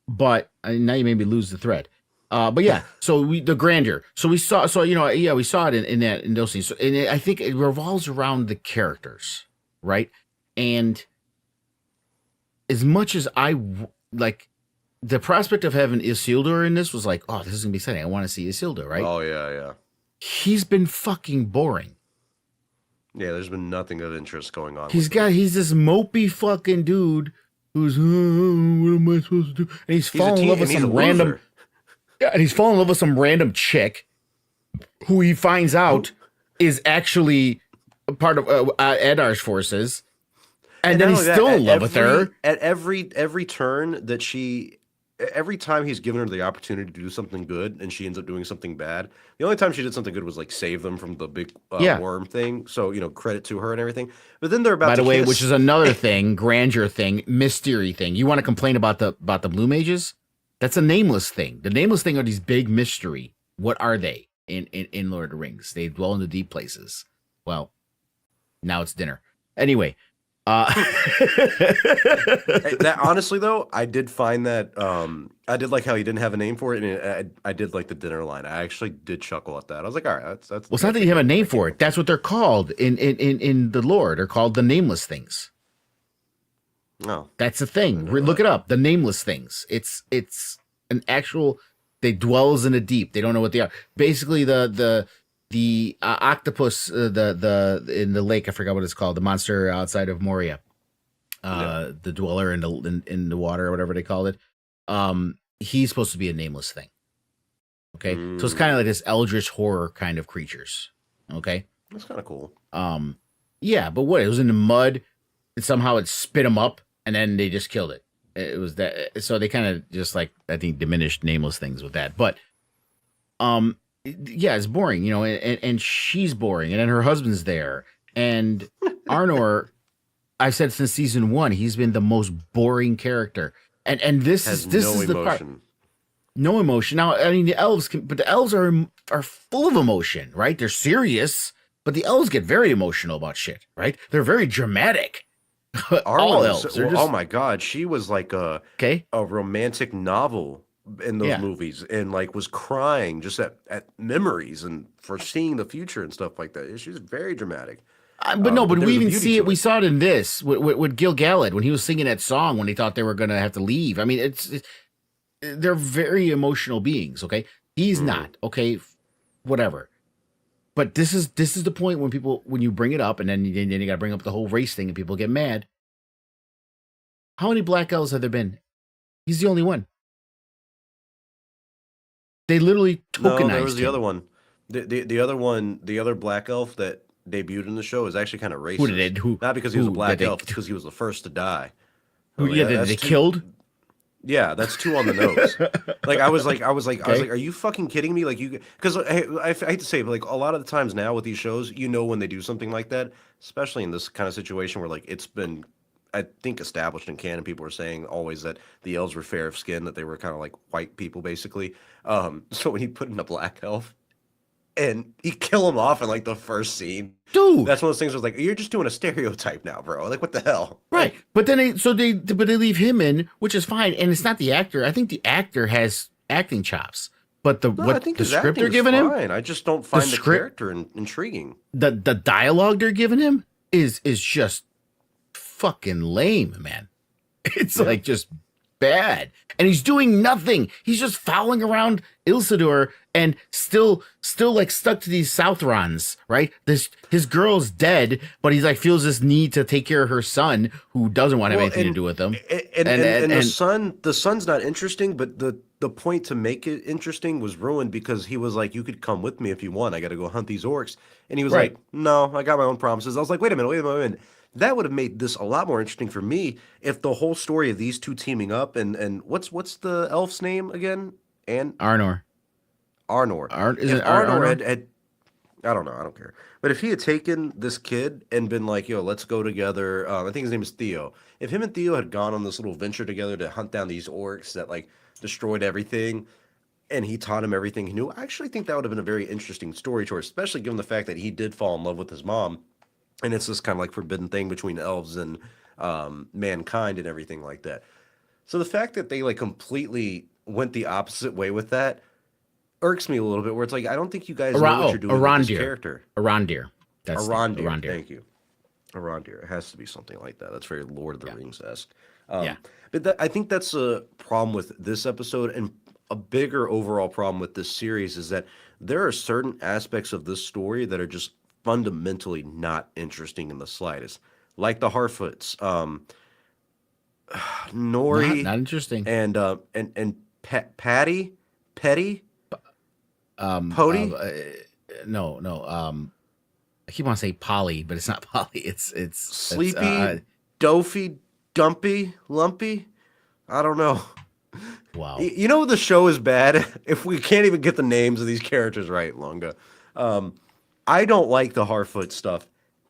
but now you made me lose the thread. But yeah, so the grandeur. So we saw. So yeah, we saw it in those scenes. So, and I think it revolves around the characters, right? And as much as like the prospect of having Isildur in this was like, oh, this is gonna be exciting. I want to see Isildur, right? Oh yeah, yeah. He's been fucking boring. Yeah, there's been nothing of interest going on He's with him. he's this mopey fucking dude who's what am I supposed to do? And he's falling in love with He's a some random loser. yeah, and he's falling in love with some random chick who he finds out is actually a part of Edar's forces. And then not he's only that, still in love with her. At every turn that every time he's given her the opportunity to do something good, and she ends up doing something bad. The only time she did something good was like save them from the big Yeah. worm thing. So credit to her and everything. But then they're about By to the way, kiss. which is another thing, grandeur thing, mystery thing. You want to complain about the blue mages? That's a nameless thing. The nameless thing are these big mystery. What are they in Lord of the Rings? They dwell in the deep places. Well, now it's dinner. Anyway, That honestly though, I did find that I did like how he didn't have a name for it, and I did like the dinner line. I actually did chuckle at that. I was like, all right, that's well, it's not that you have a name for it. That's what they're called in the lore. They're called the nameless things. No, That's the thing. Look it up. The nameless things. It's an actual. They dwells in the deep. They don't know what they are. Basically, the octopus, the in the lake. I forgot what it's called. The monster outside of Moria. The dweller in the water or whatever they called it. He's supposed to be a nameless thing. Okay, so it's kind of like this eldritch horror kind of creatures. Okay, that's kind of cool. Yeah, but what? It was in the mud, and somehow it spit them up, and then they just killed it. It was that. So they kind of just like I think diminished nameless things with that. But yeah, it's boring, and she's boring, and then her husband's there, and Arnor. I've said since season 1, he's been the most boring character, and this is the part. No emotion. Now, I mean, but the elves are full of emotion, right? They're serious, but the elves get very emotional about shit, right? They're very dramatic. All elves. Oh my god, she was like a okay, a romantic novel in those movies, and like was crying just at memories and foreseeing the future and stuff like that. She's very dramatic. But we even see it. We saw it in this with Gil Galad when he was singing that song when he thought they were going to have to leave. I mean, they're very emotional beings. Okay, he's not. Okay, whatever. But this is the point when you bring it up, and then you got to bring up the whole race thing, and people get mad. How many black elves have there been? He's the only one. They literally tokenized him. No, there was the other one. The other one, the other black elf that debuted in the show is actually kind of racist. Not because he was a black elf, because he was the first to die. They killed. Yeah, that's 2 on the nose. Like I was like, are you fucking kidding me? Like because I hate to say it, but like a lot of the times now with these shows, when they do something like that, especially in this kind of situation where like it's been, I think, established in canon, people are saying always that the elves were fair of skin, that they were kind of like white people basically. So when he put in a black elf, and he kill him off in like the first scene. Dude, that's one of those things. Was like, you're just doing a stereotype now, bro. Like, what the hell? Right, but then they leave him in, which is fine, and it's not the actor. I think the actor has acting chops, but the script they're giving him, I just don't find the character intriguing. The dialogue they're giving him is just fucking lame, man. It's like just bad, and he's doing nothing. He's just fouling around Isildur and still like stuck to these Southrons, right? His girl's dead, but he's like feels this need to take care of her son, who doesn't want to have anything to do with him. And the son's not interesting, but the point to make it interesting was ruined because he was like, you could come with me if you want. I got to go hunt these orcs, and he was like, no, I got my own promises. I was like, wait a minute. That would have made this a lot more interesting for me if the whole story of these two teaming up and what's the elf's name again? And Arnor. Arnor. Is If it Arnor Arnor? had I don't know, I don't care. But if he had taken this kid and been like, yo, let's go together, I think his name is Theo. If him and Theo had gone on this little venture together to hunt down these orcs that like destroyed everything, and he taught him everything he knew, I actually think that would have been a very interesting story choice, especially given the fact that he did fall in love with his mom, and it's this kind of like forbidden thing between elves and mankind and everything like that. So the fact that they like completely went the opposite way with that irks me a little bit. Where it's like I don't think you guys know what you're doing with this Arondir. character. Arondir. That's the name. Arondir, Arondir. thank you. Arondir. It has to be something like that. That's very Lord of the Yeah. Rings-esque. Yeah. But I think that's a problem with this episode, and a bigger overall problem with this series is that there are certain aspects of this story that are just fundamentally not interesting in the slightest, like the Harfoots, Nori, Not interesting. Patty, Petty, Um, Pody, no. I keep on saying Polly, but it's not Polly. It's Sleepy, Dopey, Dumpy, Lumpy. I don't know. wow. You know the show is bad if we can't even get the names of these characters right, Longa. I don't like the Harfoot stuff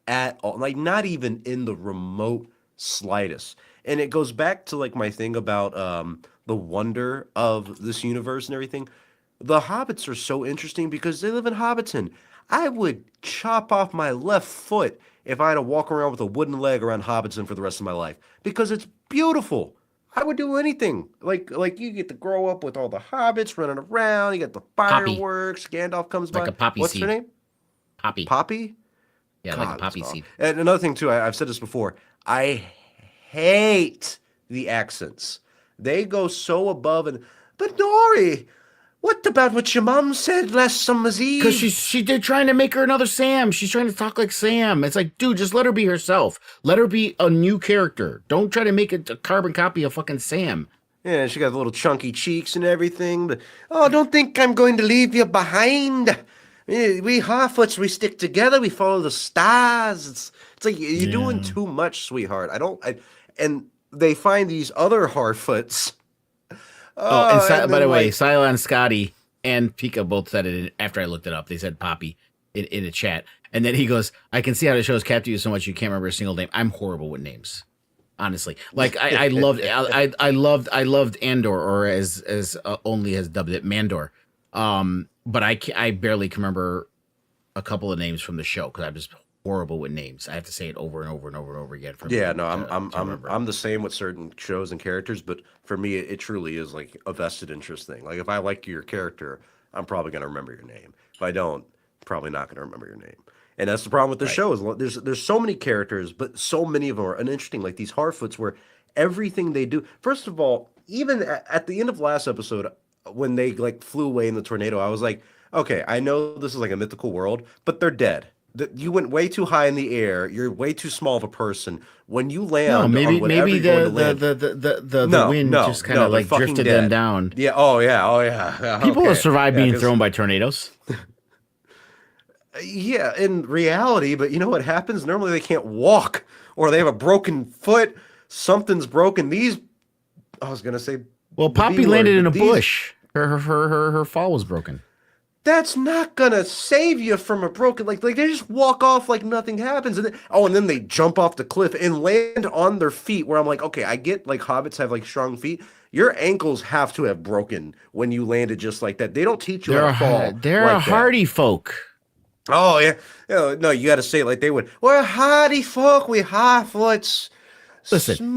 at all. Like not even in the remote slightest. And it goes back to like my thing about the wonder of this universe and everything. The hobbits are so interesting because they live in Hobbiton. I would chop off my left foot if I had to walk around with a wooden leg around Hobbiton for the rest of my life because it's beautiful. I would do anything. Like you get to grow up with all the hobbits running around. You got the Poppy. fireworks. Gandalf comes Like by. a poppy What's seed. her name? Poppy. Poppy? Yeah, like a God, poppy it's seed. And another thing too, I've said this before. I hate the accents. They go so above and. But Nori, what about what your mom said last summer's eve? Because they're trying to make her another Sam. She's trying to talk like Sam. It's like, dude, just let her be herself. Let her be a new character. Don't try to make it a carbon copy of fucking Sam. Yeah, she got little chunky cheeks and everything. But don't think I'm going to leave you behind. We Harfoots, we stick together. We follow the stars. It's like you're doing too much, sweetheart. And they find these other Harfoots. And by the way, like, Cylon, Scotty, and Pika both said it after I looked it up. They said Poppy in a chat. And then he goes, I can see how the show's captured you so much you can't remember a single name. I'm horrible with names. Honestly. Like I loved Andor, or as Only has dubbed it, Mandor. But I barely can remember a couple of names from the show because I'm just horrible with names. I have to say it over and over and over and over again. I'm the same with certain shows and characters, but for me, it truly is like a vested interest thing. Like if I like your character, I'm probably gonna remember your name. If I don't, probably not gonna remember your name. And that's the problem with the show is there's so many characters, but so many of them are uninteresting. Like these Harfoots, where everything they do. First of all, even at the end of last episode, when they like flew away in the tornado, I was like, okay, I know this is like a mythical world, but they're dead. You went way too high in the air. You're way too small of a person. When you land, on whatever you're going to land, the wind just kind of like drifted them down. Yeah. Oh yeah. People have survived being thrown by tornadoes. Yeah, in reality, but you know what happens? Normally they can't walk, or they have a broken foot. Something's broken. I was gonna say. Well, Poppy landed in a bush. Her fall was broken. That's not gonna save you from a broken like they just walk off like nothing happens, and then they jump off the cliff and land on their feet. Where I'm like, okay, I get like hobbits have like strong feet. Your ankles have to have broken when you landed just like that. They don't teach you how to fall. They're like a hardy folk. Oh yeah, no, you got to say it like they would. We're hardy folk, we Harfoots. Listen,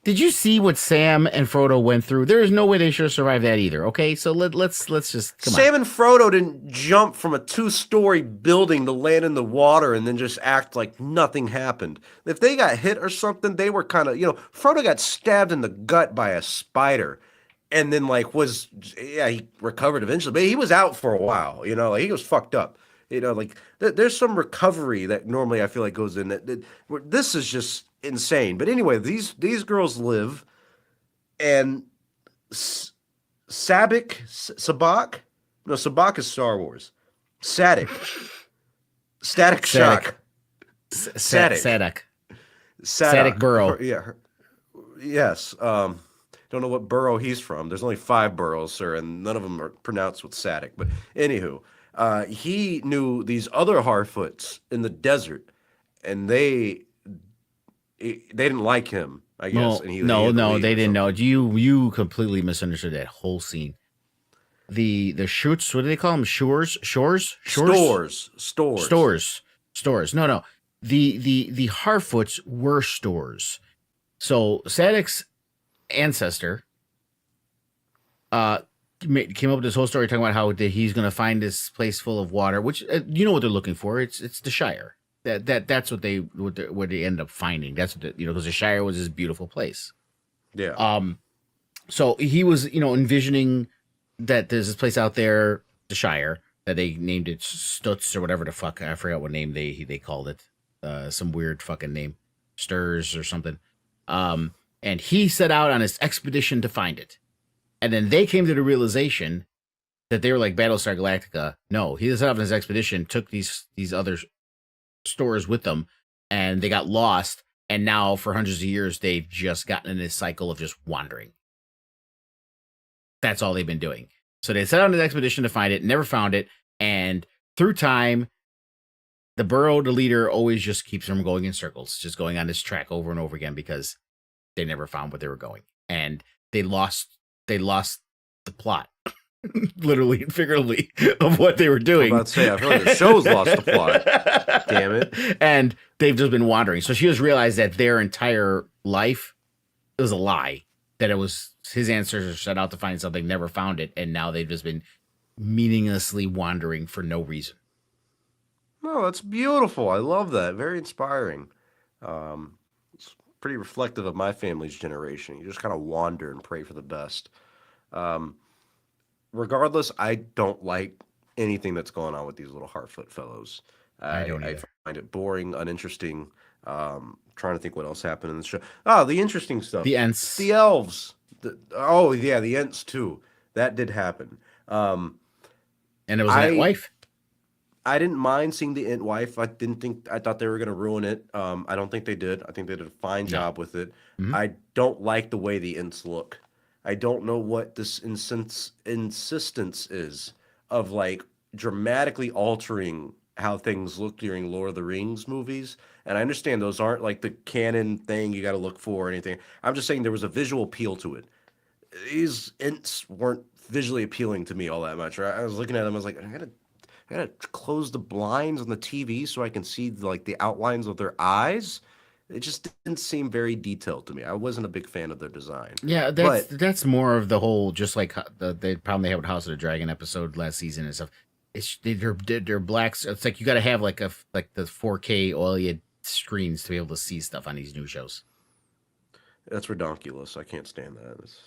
did you see what Sam and Frodo went through? There is no way they should have survived that either. Okay, so let's just come Sam and Frodo didn't jump from a 2-story building to land in the water and then just act like nothing happened. If they got hit or something, they were kind of, Frodo got stabbed in the gut by a spider, and then he recovered eventually, but he was out for a while. Like he was fucked up. There's some recovery that normally I feel like goes in. This is just insane. But anyway, these girls live, and Sabak, no, Sabak is Star Wars. Static Shock. Sadak Burrow. Yes. don't know what borough he's from. There's only 5 boroughs, sir, and none of them are pronounced with Sadik. But anywho, he knew these other Harfoots in the desert, and they didn't like him, I guess, No, and he no, had to no, leave they or didn't know. something. You completely misunderstood that whole scene. The shoots, what do they call them? Shores, Stores. stores. No. The Harfoots were stores. So Sadek's ancestor uh came up with this whole story talking about how he's going to find this place full of water, which you know what they're looking for. It's the Shire. That's what they end up finding. That's what because the Shire was this beautiful place. Yeah. So he was envisioning that there's this place out there, the Shire, that they named it Stutz or whatever the fuck. I forgot what name they called it. Some weird fucking name, Stirs or something. And he set out on his expedition to find it. And then they came to the realization that they were like Battlestar Galactica. No, he set out on his expedition, took these other stores with them, and they got lost. And now, for hundreds of years, they've just gotten in this cycle of just wandering. That's all they've been doing. So they set out on an expedition to find it, never found it, and through time, the leader, always just keeps them going in circles, just going on this track over and over again because they never found what they were going, and they lost the plot, literally and figuratively, of what they were doing. I'm about to say, I feel like the show's lost the plot. Damn it! And they've just been wandering. So she just realized that their entire life was a lie. That it was his ancestors set out to find something, never found it, and now they've just been meaninglessly wandering for no reason. No, that's beautiful. I love that. Very inspiring. It's pretty reflective of my family's generation. You just kind of wander and pray for the best. Um, Regardless, I don't like anything that's going on with these little Harfoot fellows. I don't I either. find it boring, uninteresting. Trying to think what else happened in the show. Oh, the interesting stuff. The The Ents, elves. Oh, yeah, the Ents too. That did happen. and it was that I wife. I didn't mind seeing the Ent wife. I thought they were gonna ruin it. I don't think they did. I think they did a fine No. job with it. Mm-hmm. I don't like the way the Ents look. I don't know what this insistence is of like dramatically altering how things look during Lord of the Rings movies. And I understand those aren't like the canon thing you got to look for or anything. I'm just saying there was a visual appeal to it. These Ents weren't visually appealing to me all that much. Right? I was looking at them, I was like, I gotta close the blinds on the TV so I can see like the outlines of their eyes. It just didn't seem very detailed to me. I wasn't a big fan of their design. Yeah, But that's more of the whole, just like the problem they had with House of the Dragon episode last season and stuff. They're blacks. It's like you got to have like the 4K OLED screens to be able to see stuff on these new shows. that's redonkulous. I can't stand that. It's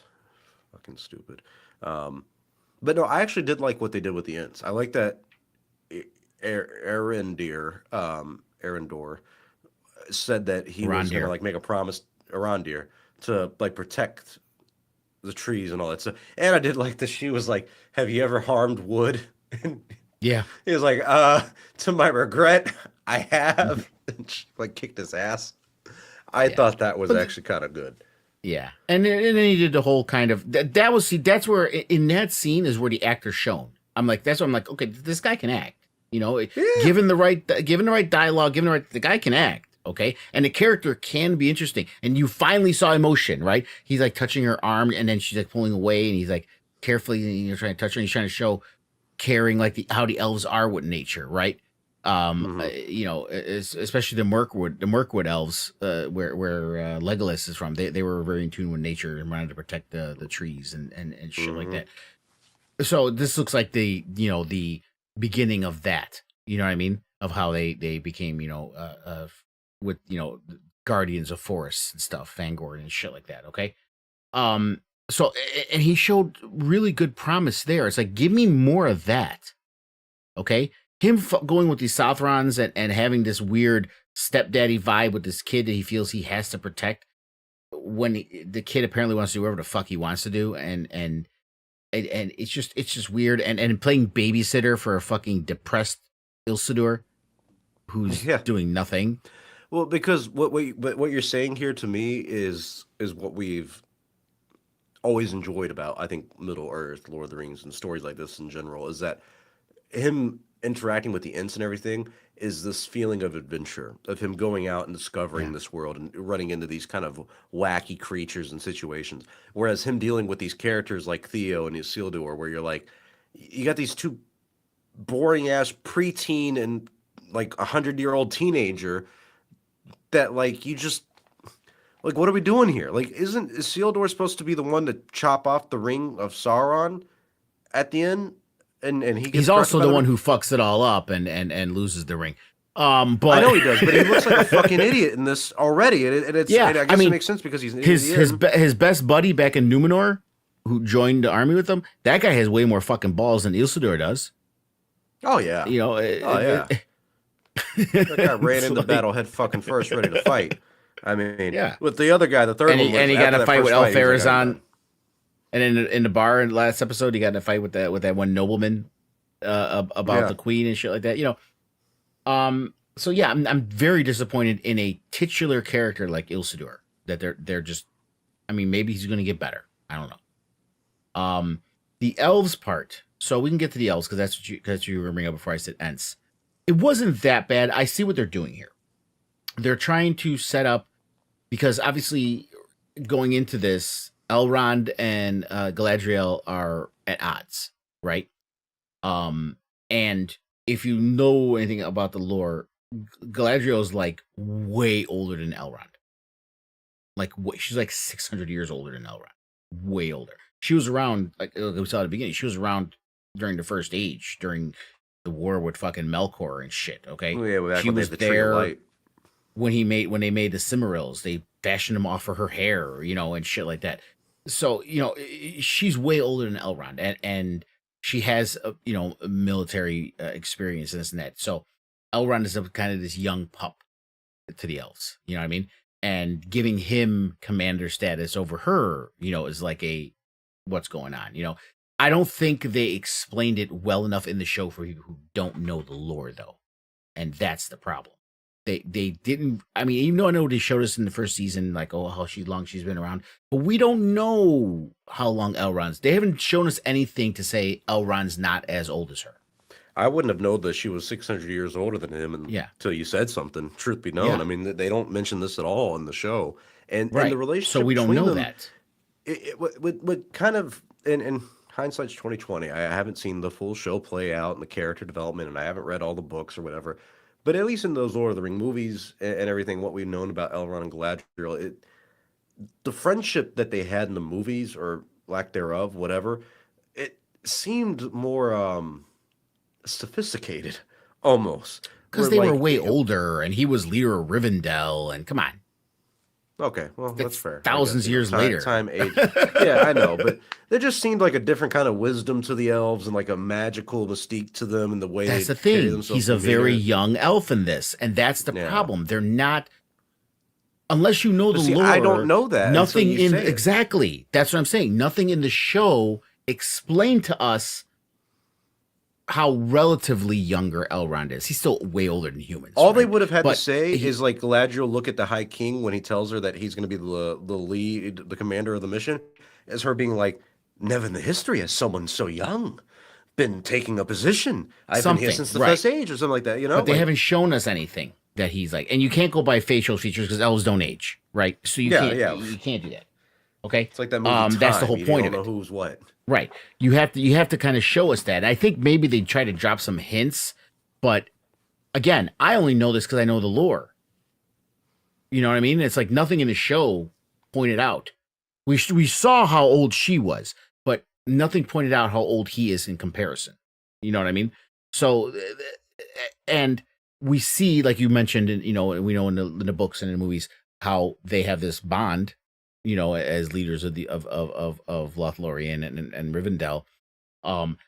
fucking stupid. Um, but no, I actually did like what they did with the Ents. I like that Arendor said that he was gonna Rondir. like make a promise, Arondir, to like protect the trees and all that stuff. And I did like that she was like, "Have you ever harmed wood?" And Yeah, he was like, to my regret, I have." And she like kicked his ass. I yeah. thought that was But actually kind of good. yeah, and then he did the whole kind of that was, see, that's where in that scene is where the actor's shown. I'm like, that's what I'm like. Okay, this guy can act. Yeah. Given the right dialogue, the guy can act. Okay, and the character can be interesting, and you finally saw emotion, right? He's like touching her arm, and then she's like pulling away, and he's like carefully, trying to touch her. And he's trying to show caring, like how the elves are with nature, right? Hmm. Especially the Mirkwood elves, where Legolas is from. They were very in tune with nature and wanted to protect the trees and shit like Hmm. that. So this looks like the beginning of that. You know what I mean? Of how they became with guardians of forests and stuff, Fangor and shit like that. Okay. So and he showed really good promise there. It's like, give me more of that. Okay. Him going with these Southrons and having this weird stepdaddy vibe with this kid that he feels he has to protect, when the kid apparently wants to do whatever the fuck he wants to do, and it's just weird, and playing babysitter for a fucking depressed Ilsador who's Yeah. doing nothing. Well, because what you're saying here to me is what we've always enjoyed about, I think, Middle Earth, Lord of the Rings, and stories like this in general is that him interacting with the Ents and everything is this feeling of adventure, of him going out and discovering Yeah. this world and running into these kind of wacky creatures and situations. Whereas him dealing with these characters like Theo and Isildur, where you're like, you got these two boring ass preteen and like 100-year-old teenager that like you just like what are we doing here? Like isn't Isildur supposed to be the one to chop off the ring of Sauron at the end? And he gets He's corrupted also by the the one ring? who fucks it all up and loses the ring. I But know he does, but he looks like a fucking idiot in this already, yeah, and I I guess it mean, makes sense because he's an idiot at the end. his best buddy back in Numenor, who joined the army with him, that guy has way more fucking balls than Isildur does. Oh yeah, You know, oh yeah. That guy ran it's into like, battle head fucking first, ready to fight. I mean, yeah, with the other guy, the third one was and he got after in a that fight with first fight, he was like, I'm Elfarazon, done. and in the bar in the last episode, he got in a fight with that one nobleman about Yeah, the queen and shit like that. You know, so yeah, I'm very disappointed in a titular character like Isildur that they're just. I mean, maybe he's going to get better. I don't know. The elves part. So we can get to the elves because that's what you were bringing up before I said Ents. It wasn't that bad. I see what they're doing here. They're trying to set up because obviously going into this, Elrond and Galadriel are at odds, right? And if you know anything about the lore, Galadriel's like way older than Elrond. Like she's like 600 years older than Elrond. Way older. She was around, like we saw at the beginning. She was around during the First Age, during the war with fucking Melkor and shit. Okay, oh, yeah. Back she when they had was the Tree of there Light. when they made the Cimmerils. They fashioned them off of her hair, you know, and shit like that. So you know, she's way older than Elrond, and she has you know, military experience and this and that. So Elrond is kind of this young pup to the elves. You know what I mean? And giving him commander status over her, you know, is like a what's going on. You know, I don't think they explained it well enough in the show for people who don't know the lore, though, and that's the problem. They didn't. I mean, even though I know they showed us in the first season, like how long she's been around, but we don't know how long Elrond's. They haven't shown us anything to say Elrond's not as old as her. I wouldn't have known that she was 600 years older than him Yeah, until you said something. Truth be known, yeah, I mean, they don't mention this at all in the show, and the right. So relationship we don't between know them, that. what kind of in hindsight's 2020. I haven't seen the full show play out and the character development, and I haven't read all the books or whatever. But at least in those Lord of the Ring movies and everything, what we've known about Elrond and Galadriel, the friendship that they had in the movies or lack thereof, whatever, it seemed more sophisticated, almost. Because Where they were like, way older, and he was leader of Rivendell, and come on, okay, well that's it's fair. I guess thousands you know years time, later. time, age. Yeah, I know, but there just seemed like a different kind of wisdom to the elves and like a magical mystique to them and the way That's they the carry thing. themselves He's a from being very there. young elf in this, and that's the Yeah. problem. They're not, unless you know But the see, I don't lore. know that until Nothing you in say it. exactly. That's what I'm saying. Nothing in the show explained to us how relatively younger Elrond is. He's still way older than humans. All they Right? would have had to But say he, is like Galadriel look at the High King when he tells her that he's going to be the lead, the commander of the mission, as her being like, "Never in the history has someone so young been taking a position. I've been here something since the right. first age," or something like that. You know, But they like haven't shown us anything that he's like, and you can't go by facial features because elves don't age, right? So yeah, yeah. you can't do that. Okay. It's like that movie That's the Time. whole You point don't of know it. who's what. Right. You have to kind of show us that. And I think maybe they try to drop some hints, but again, I only know this because I know the lore. You know what I mean? It's like nothing in the show pointed out. We saw how old she was, but nothing pointed out how old he is in comparison. You know what I mean? So, and we see, like you mentioned, and you know, we know in the books and in the movies how they have this bond, you know, as leaders of the of Lothlorien and Rivendell, um,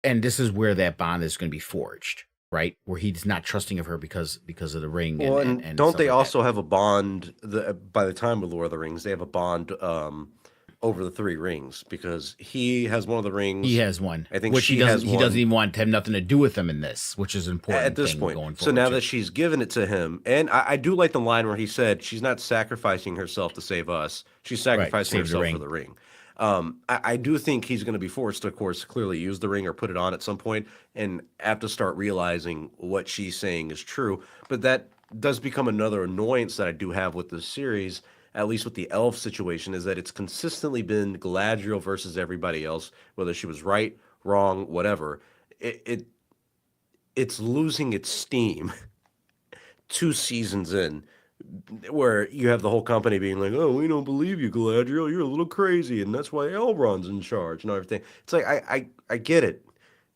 and this is where that bond is going to be forged, right? Where he's not trusting of her because of the ring Well, and and don't stuff they like that. also have a bond? By the time of Lord of the Rings, they have a bond over the 3 rings because he has one of the He rings. has one, I think which she has he doesn't one even want to have nothing to do with him in this, which is an at important this thing point. going So forward now too. that she's given it to him, and I do like the line where he said she's not sacrificing herself to save us; she's Right, sacrificing save the herself for ring. the ring. I do think he's going to be forced to, of course, clearly use the ring or put it on at some point, and have to start realizing what she's saying is true. But that does become another annoyance that I do have with this series, at least with the elf situation, is that it's consistently been Galadriel versus everybody else, whether she was right, wrong, whatever. It it's losing its steam 2 seasons in, where you have the whole company being like, "Oh, we don't believe you, Galadriel. You're a little crazy, and that's why Elrond's in charge and everything." It's like I get it.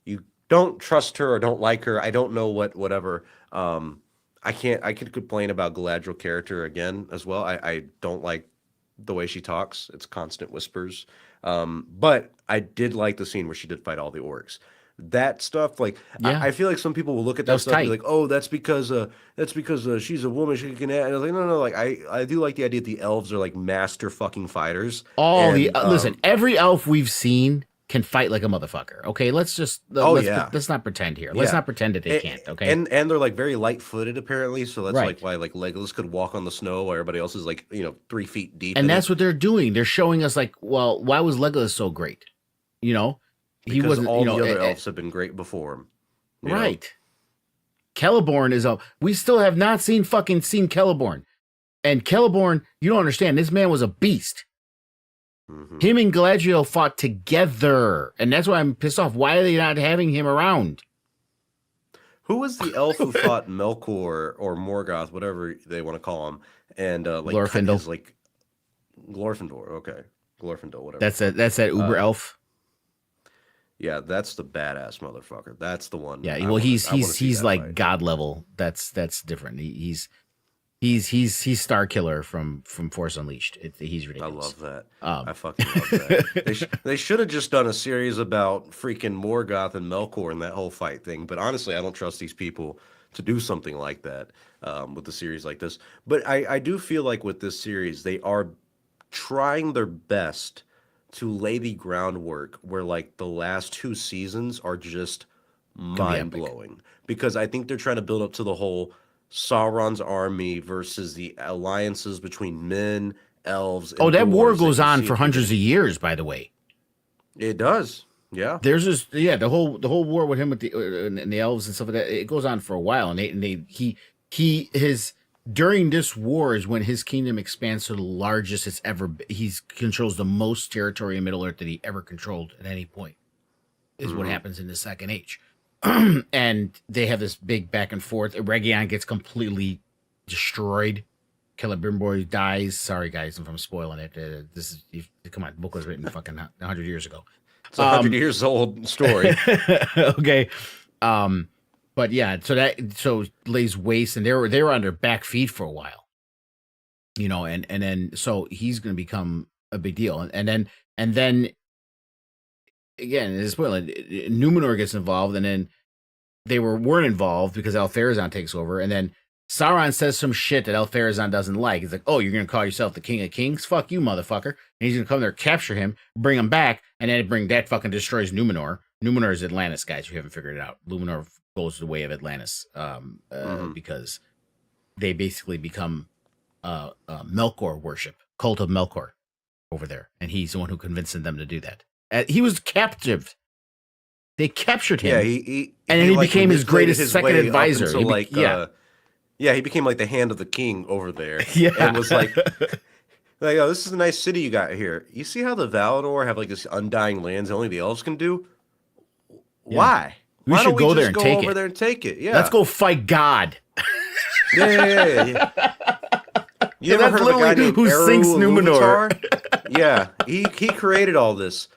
You don't trust her or don't like her. I don't know whatever. I could complain about Galadriel character again as well. I don't like the way she talks. It's constant whispers. But I did like the scene where she did fight all the orcs. That stuff, like Yeah, I feel like some people will look at that that was stuff and be tight. like, "Oh, that's because she's a woman. She can." And I was like, "No, no, no." Like I do like the idea that the elves are like master fucking fighters, All the and listen, every elf we've seen can fight like a motherfucker. Okay, oh yeah, let's not pretend here. Let's yeah. not pretend that they can't. Okay, And they're like very light-footed apparently, so that's like right. why like Legolas could walk on the snow while everybody else is like 3 feet deep And in it that's what they're doing. They're showing us like, well, why was Legolas so great? You know, he because wasn't. all the other elves have been great before him. You know, Right. Celeborn is a. We still have not seen Celeborn, and Celeborn. You don't understand. This man was a beast. hmm Him and Galadriel fought together, and that's why I'm pissed off. Why are they not having him around? Who was the elf who fought Melkor or Morgoth, whatever they want to call him, and like cut Glorfindel. his like Glorfindor? Okay, Glorfindel, whatever the That's fuck. that Uber Uh, elf. yeah, that's the badass motherfucker. That's the one Yeah. I Well, want to I want to see he's that like fight. god level. That's different. He's Star Killer from Force Unleashed. He's I ridiculous. love that. Um. I fucking love that. They should have just done a series about freaking Morgoth and Melkor and that whole fight thing. But honestly, I don't trust these people to do something like that with a series like this. But I do feel like with this series, they are trying their best to lay the groundwork where like the last 2 seasons are just Gonna be mind epic. blowing because I think they're trying to build up to the whole Sauron's army versus the alliances between men, elves, Oh, and that war dwarves that goes you on see for at the hundreds beginning. of years. By the way, It does, yeah. there's this the whole war with him with the and the elves and stuff like that. It goes on for a while, and he his during this war is when his kingdom expands to the largest it's ever. He controls the most territory in Middle Earth that he ever controlled at any point. Is what hmm happens in the Second Age, and they have this big back and forth. Region gets completely destroyed. Celebrimbor dies. Sorry, guys, if I'm spoiling it. This is come on. The book was written fucking 100 years ago. It's a hundred years old story. Okay. But yeah, so lays waste, and they were on their back feet for a while, and then so he's going to become a big deal, and then again, it's spoiling. Numenor gets involved, and then they weren't involved because Altherazon takes over, and then Sauron says some shit that Altherazon doesn't like. He's like, "Oh, you're gonna call yourself the King of Kings? Fuck you, motherfucker!" And he's gonna come there, capture him, bring him back, and then that fucking destroys Numenor. Numenor is Atlantis, guys. If you haven't figured it out, Numenor goes the way of Atlantis, hmm because they basically become Melkor worship, cult of Melkor over there, and he's the one who convinced them to do that. He was captive. They captured Yeah, him, he and then he like became his manipulated greatest his second way up advisor. until like Yeah, yeah, he became like the hand of the king over there, yeah. and was like, oh, this is a nice city you got here. You see how the Valinor have like this undying lands that only the elves can do? Yeah. Why? We Why should don't we go there just and go take over it. there and take it? Let's Yeah. go fight God. Yeah. You And ever that's heard of a guy literally named who Eru sinks Numenor. Ilúvatar? Yeah, he created all this.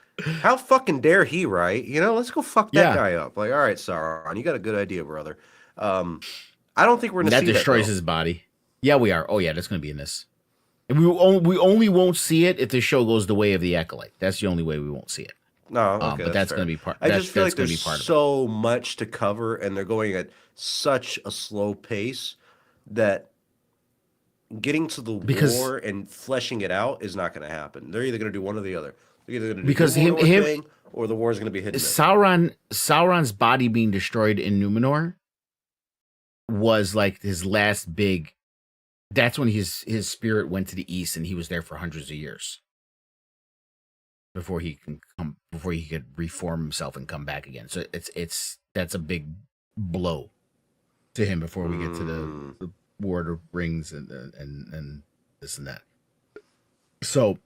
How fucking dare he, right? Let's go fuck that Yeah, guy up. Like, all right, Sauron, you got a good idea, brother. Um, I don't think we're and gonna that see that destroys though. his body. Yeah, we are. Oh yeah, that's going to be in this. And we only won't see it if the show goes the way of the Acolyte. That's the only way we won't see it. No, okay, But that's that's going fair. to be part. I just feel That's like going to there's be part of it. so much to cover, and they're going at such a slow pace that getting to the because war and fleshing it out is not going to happen. They're either going to do one or the other. They're either going to do the because Numenor thing, or the war is going to be hit and miss. Sauron's body being destroyed in Numenor was like his last big. That's when his spirit went to the east, and he was there for hundreds of years before he could reform himself and come back again. So that's a big blow to him before we get to the Lord of Rings and this and that. So,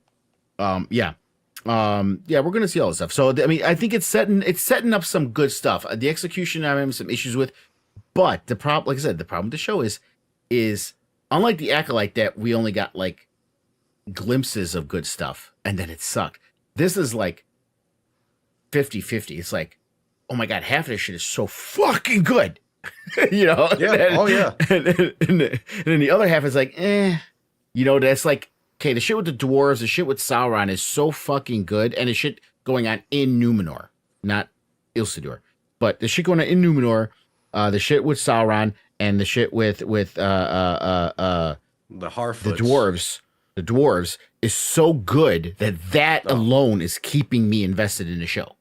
yeah, we're gonna see all this stuff. So I mean, I think it's setting up some good stuff. The execution I'm having some issues with, but the problem, like I said, the problem with the show is unlike the Acolyte that we only got like glimpses of good stuff and then it sucked. This is like 50-50. It's like, oh my god, half of this shit is so fucking good. You know? Yeah. Yeah. And then the other half is like, you know, that's like, okay, the shit with the dwarves, the shit with Sauron is so fucking good, and the shit going on in Numenor, not Ilsidur, but the shit going on in Numenor, the shit with Sauron, and the shit with the Harfoots, the dwarves is so good that alone is keeping me invested in the show.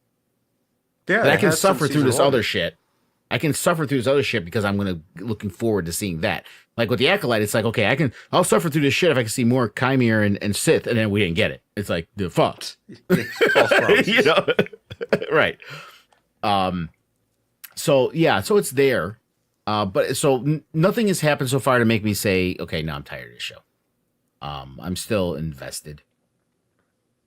Yeah, but I can suffer through this other shit. I can suffer through this other shit because I'm looking forward to seeing that. Like with the Acolyte, it's like, okay, I'll suffer through this shit if I can see more Chimere and Sith, and then we didn't get it. It's like the fuck. You know? Right. So yeah, so it's there. But so nothing has happened so far to make me say, okay, no, I'm tired of this show. I'm still invested.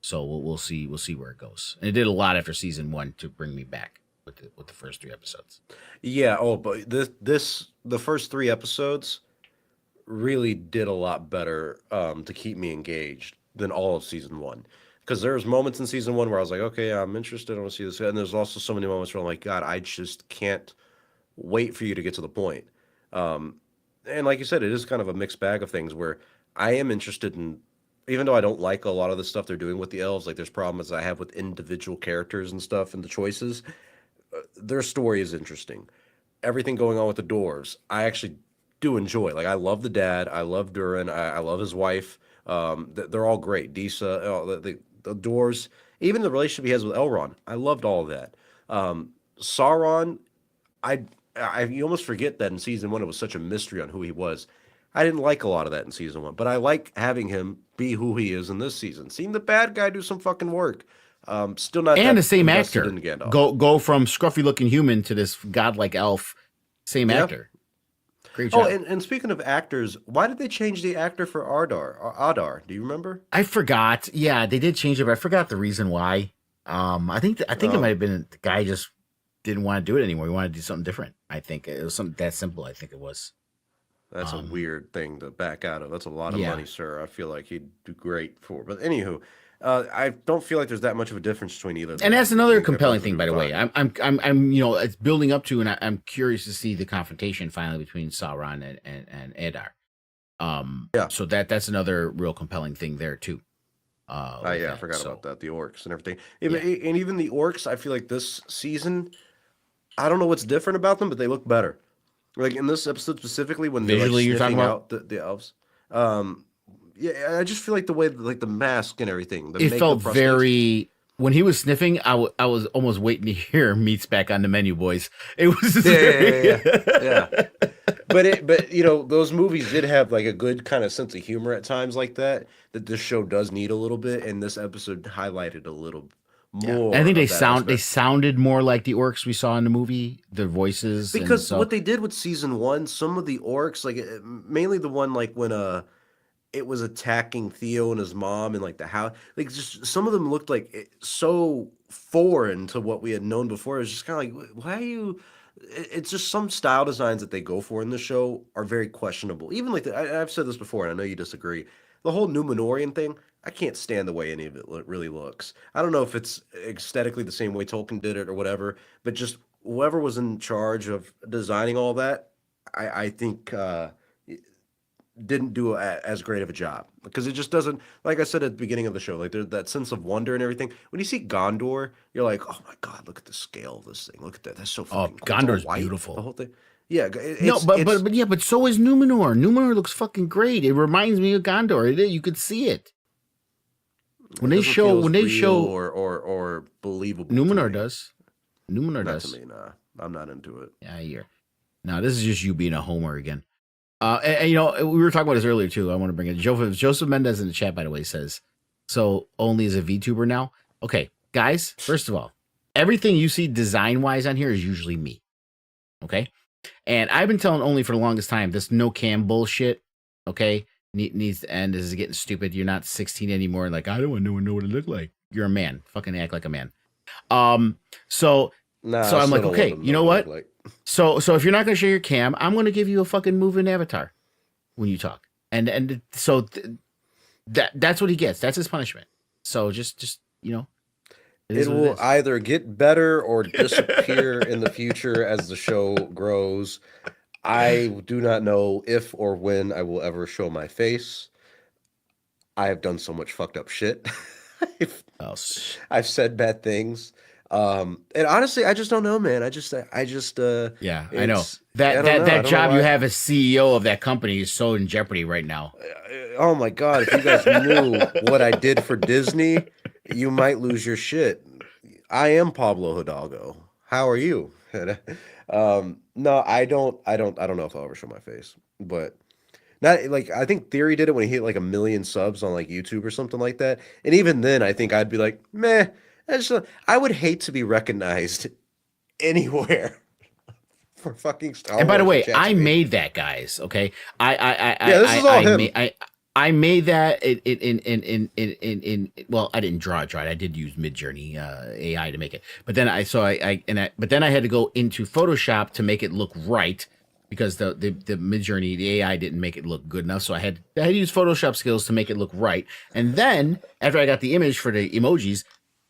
So we'll see where it goes. And it did a lot after season 1 to bring me back with the first 3 episodes. Yeah. Oh, but the first 3 episodes really did a lot better to keep me engaged than all of season 1. Because there's moments in season 1 where I was like, okay, I'm interested. I want to see this. And there's also so many moments where I'm like, God, I just can't wait for you to get to the point. And like you said, it is kind of a mixed bag of things where I am interested in, even though I don't like a lot of the stuff they're doing with the elves, like there's problems I have with individual characters and stuff and the choices. Their story is interesting. Everything going on with the dwarves, I actually do enjoy. Like I love the dad, I love Durin, I love his wife. They're all great. Disa, the dwarves, even the relationship he has with Elrond, I loved all of that. Sauron, you almost forget that in season 1 it was such a mystery on who he was. I didn't like a lot of that in season 1, but I like having him be who he is in this season. Seeing the bad guy do some fucking work. Still not and the same actor go from scruffy looking human to this godlike elf. Same actor. Great job. Oh, and speaking of actors, why did they change the actor for Adar? Do you remember? I forgot. Yeah, they did change it, but I forgot the reason why. I think it might have been the guy just didn't want to do it anymore. He wanted to do something different. I think it was something that simple. I think it was. That's a weird thing to back out of. That's a lot of money, sir. I feel like he'd do great for. But anywho, I don't feel like there's that much of a difference between either. And that's another compelling thing, by the way. I'm you know, it's building up to, and I'm curious to see the confrontation finally between Sauron and Adar. Yeah. So that's another real compelling thing there too. I forgot about that. The orcs and everything. And even the orcs, I feel like this season, I don't know what's different about them, but they look better. Like in this episode specifically, when they're like sniffing out the elves. Yeah, I just feel like the way, like the mask and everything. It felt very. When he was sniffing, I was almost waiting to hear meats back on the menu, boys. It was just yeah. But you know, those movies did have like a good kind of sense of humor at times like that this show does need a little bit, and this episode highlighted a little more. I think they sounded more like the orcs we saw in the movie, their voices. Because what they did with season 1, some of the orcs, like mainly the one like when it was attacking Theo and his mom and like the house, like just some of them looked like so foreign to what we had known before. It was just kind of like, why are you? It's just some style designs that they go for in the show are very questionable. Even like I've said this before, and I know you disagree. The whole Numenorian thing, I can't stand the way any of it really looks. I don't know if it's aesthetically the same way Tolkien did it or whatever, but just whoever was in charge of designing all that, I think didn't do as great of a job, because it just doesn't, like I said at the beginning of the show, like there's that sense of wonder and everything. When you see Gondor, you're like, oh my god, look at the scale of this thing. Look at that. That's so fucking cool. Gondor's beautiful. The whole thing. Yeah, No, it's but so is Numenor. Numenor looks fucking great. It reminds me of Gondor. You could see it it doesn't feel when as they real show or believable to Numenor me. does. Numenor Not to does. me, nah. I'm not into it. Yeah, you're. No, this is just you being a homer again. And, you know, we were talking about this earlier too. I want to bring it. Joseph Mendez in the chat, by the way, says, so only as a VTuber now. Okay, guys, first of all, everything you see design wise on here is usually me. Okay. And I've been telling Only for the longest time, this no cam bullshit, okay, needs to end. This is getting stupid. You're not 16 anymore. Like, I don't want no one to know what it look like. You're a man. Fucking act like a man. Um, so Nah, so I I'm still like, don't want okay, them to you know know what I look what? like. So if you're not gonna share your cam, I'm gonna give you a fucking moving avatar when you talk. And so that's what he gets. That's his punishment. So just you know, it is It what it will is. either get better or disappear in the future as the show grows. I do not know if or when I will ever show my face. I have done so much fucked up shit. I've, Oh, I've said bad things. And honestly, I just don't know, man. yeah, I know. It's, I That don't that know. I that don't know job you why. have as CEO of that company is so in jeopardy right now. Oh my God, if you guys knew what I did for Disney, you might lose your shit. I am Pablo Hidalgo. How are you? No, I don't know if I'll ever show my face, but not like I think Theory did it when he hit like 1 million subs on like YouTube or something like that. And even then, I think I'd be like, meh. I would hate to be recognized anywhere for fucking Star And by the Wars and way, I Chatooine. made that, guys. Okay, I I I Yeah, this I is all I, I made him. I made that in well, I didn't draw it. I did use Midjourney AI to make it, but then but then I had to go into Photoshop to make it look right because the Midjourney the AI didn't make it look good enough. So I had to use Photoshop skills to make it look right. And then after I got the image for the emojis,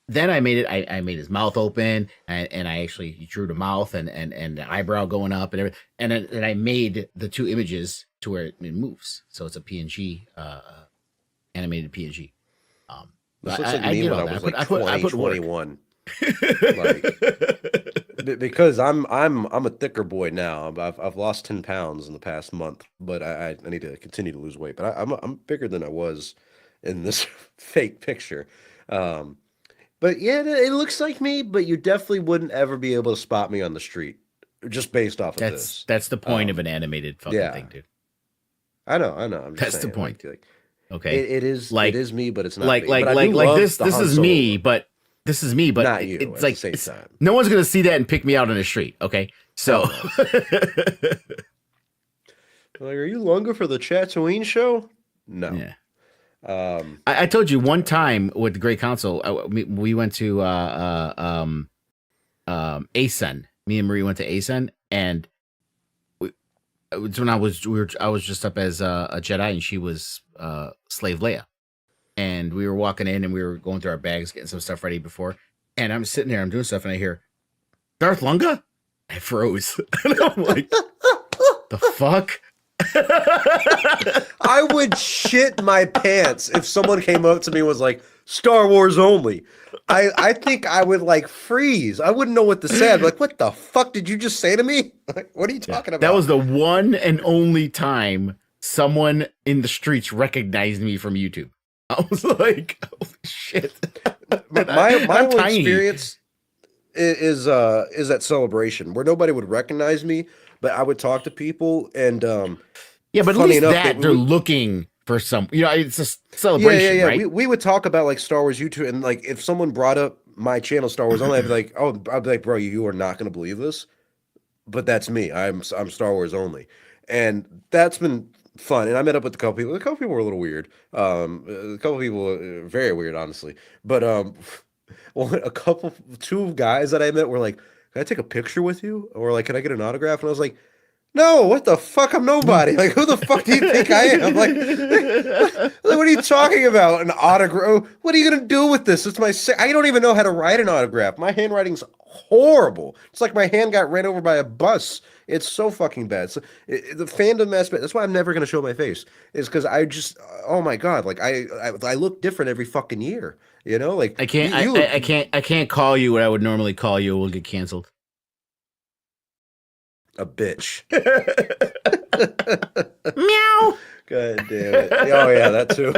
then I made it. I made his mouth open, and I actually drew the mouth and the eyebrow going up and everything. And I made the two images to where it moves, so it's a PNG, animated PNG. Um, This looks like I me did when all I that. was like I put work. 2021. Like because I'm a thicker boy now. I've lost 10 pounds in the past month, but I need to continue to lose weight. But I'm bigger than I was in this fake picture. Um, but yeah, it looks like me, but you definitely wouldn't ever be able to spot me on the street just based off of this. That's the point of Um, an animated fucking yeah, thing, dude. I know. I'm just That's the saying, point. it, Okay, it like is me, but it's not me. But I do like love this. the Han Is Solo me, look, but this is me, but not you it's at the like same time. no one's gonna see that and pick me out on the street. Okay, Hell so. no. Like, are you longer for the Chatooine show? No. Yeah. Um, I told you one no. time with the Great Council, we went to ASEN. Me and Marie went to ASEN, and it was when I was just up as a Jedi, and she was Slave Leia, and we were walking in, and we were going through our bags, getting some stuff ready before, and I'm sitting there, I'm doing stuff, and I hear Darth Lunga. I froze, and I'm like, the fuck. I would shit my pants if someone came up to me and was like, Star Wars only. I think I would like freeze. I wouldn't know what to say. I'd be like, what the fuck did you just say to me? Like, what are you Yeah, talking that was about? the one and only time someone in the streets recognized me from YouTube. I was like, "Holy shit!" My And, and my I'm only tiny. experience is at Celebration where nobody would recognize me, but I would talk to people and Yeah, but at funny least enough they that they're we, looking for some. It's a yeah, celebration, yeah. right? We would talk about like Star Wars YouTube, and like if someone brought up my channel Star Wars only, I'd be like, oh, I'd be like, bro, you are not gonna believe this, but that's me. I'm Star Wars only, and that's been fun. And I met up with a couple people. A couple people were a little weird. A couple people very weird, honestly. But well, two guys that I met were like, can I take a picture with you, or like, can I get an autograph? And I was like, no, what the fuck? I'm nobody. Like, who the fuck do you think I am? What are you talking about? An autograph? What are you gonna do with this? I don't even know how to write an autograph. My handwriting's horrible. It's like my hand got ran over by a bus. It's so fucking bad. So the fandom aspect. That's why I'm never gonna show my face. Is because I just, oh my god, like I look different every fucking year. You know, like I can't. you look. I can't call you what I would normally call you. We'll get canceled. A bitch. Meow. God damn it. Oh yeah, that too.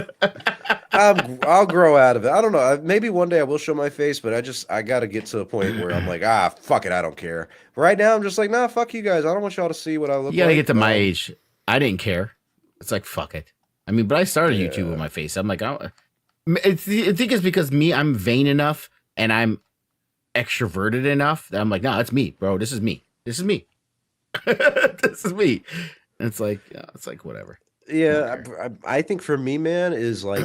I'll grow out of it. I don't know. Maybe one day I will show my face, but I got to get to the point where I'm like, fuck it, I don't care. But right now, I'm just like, nah, fuck you guys. I don't want y'all to see what I look You gotta like. get to my age. I didn't care. It's like fuck it. I mean, but I started YouTube with Yeah. my face. I'm like, I think it's because I'm vain enough and I'm extroverted enough that I'm like, nah, it's me, bro. This is me. This is me. This is me. And it's like whatever. Yeah, I think for me, man, is like,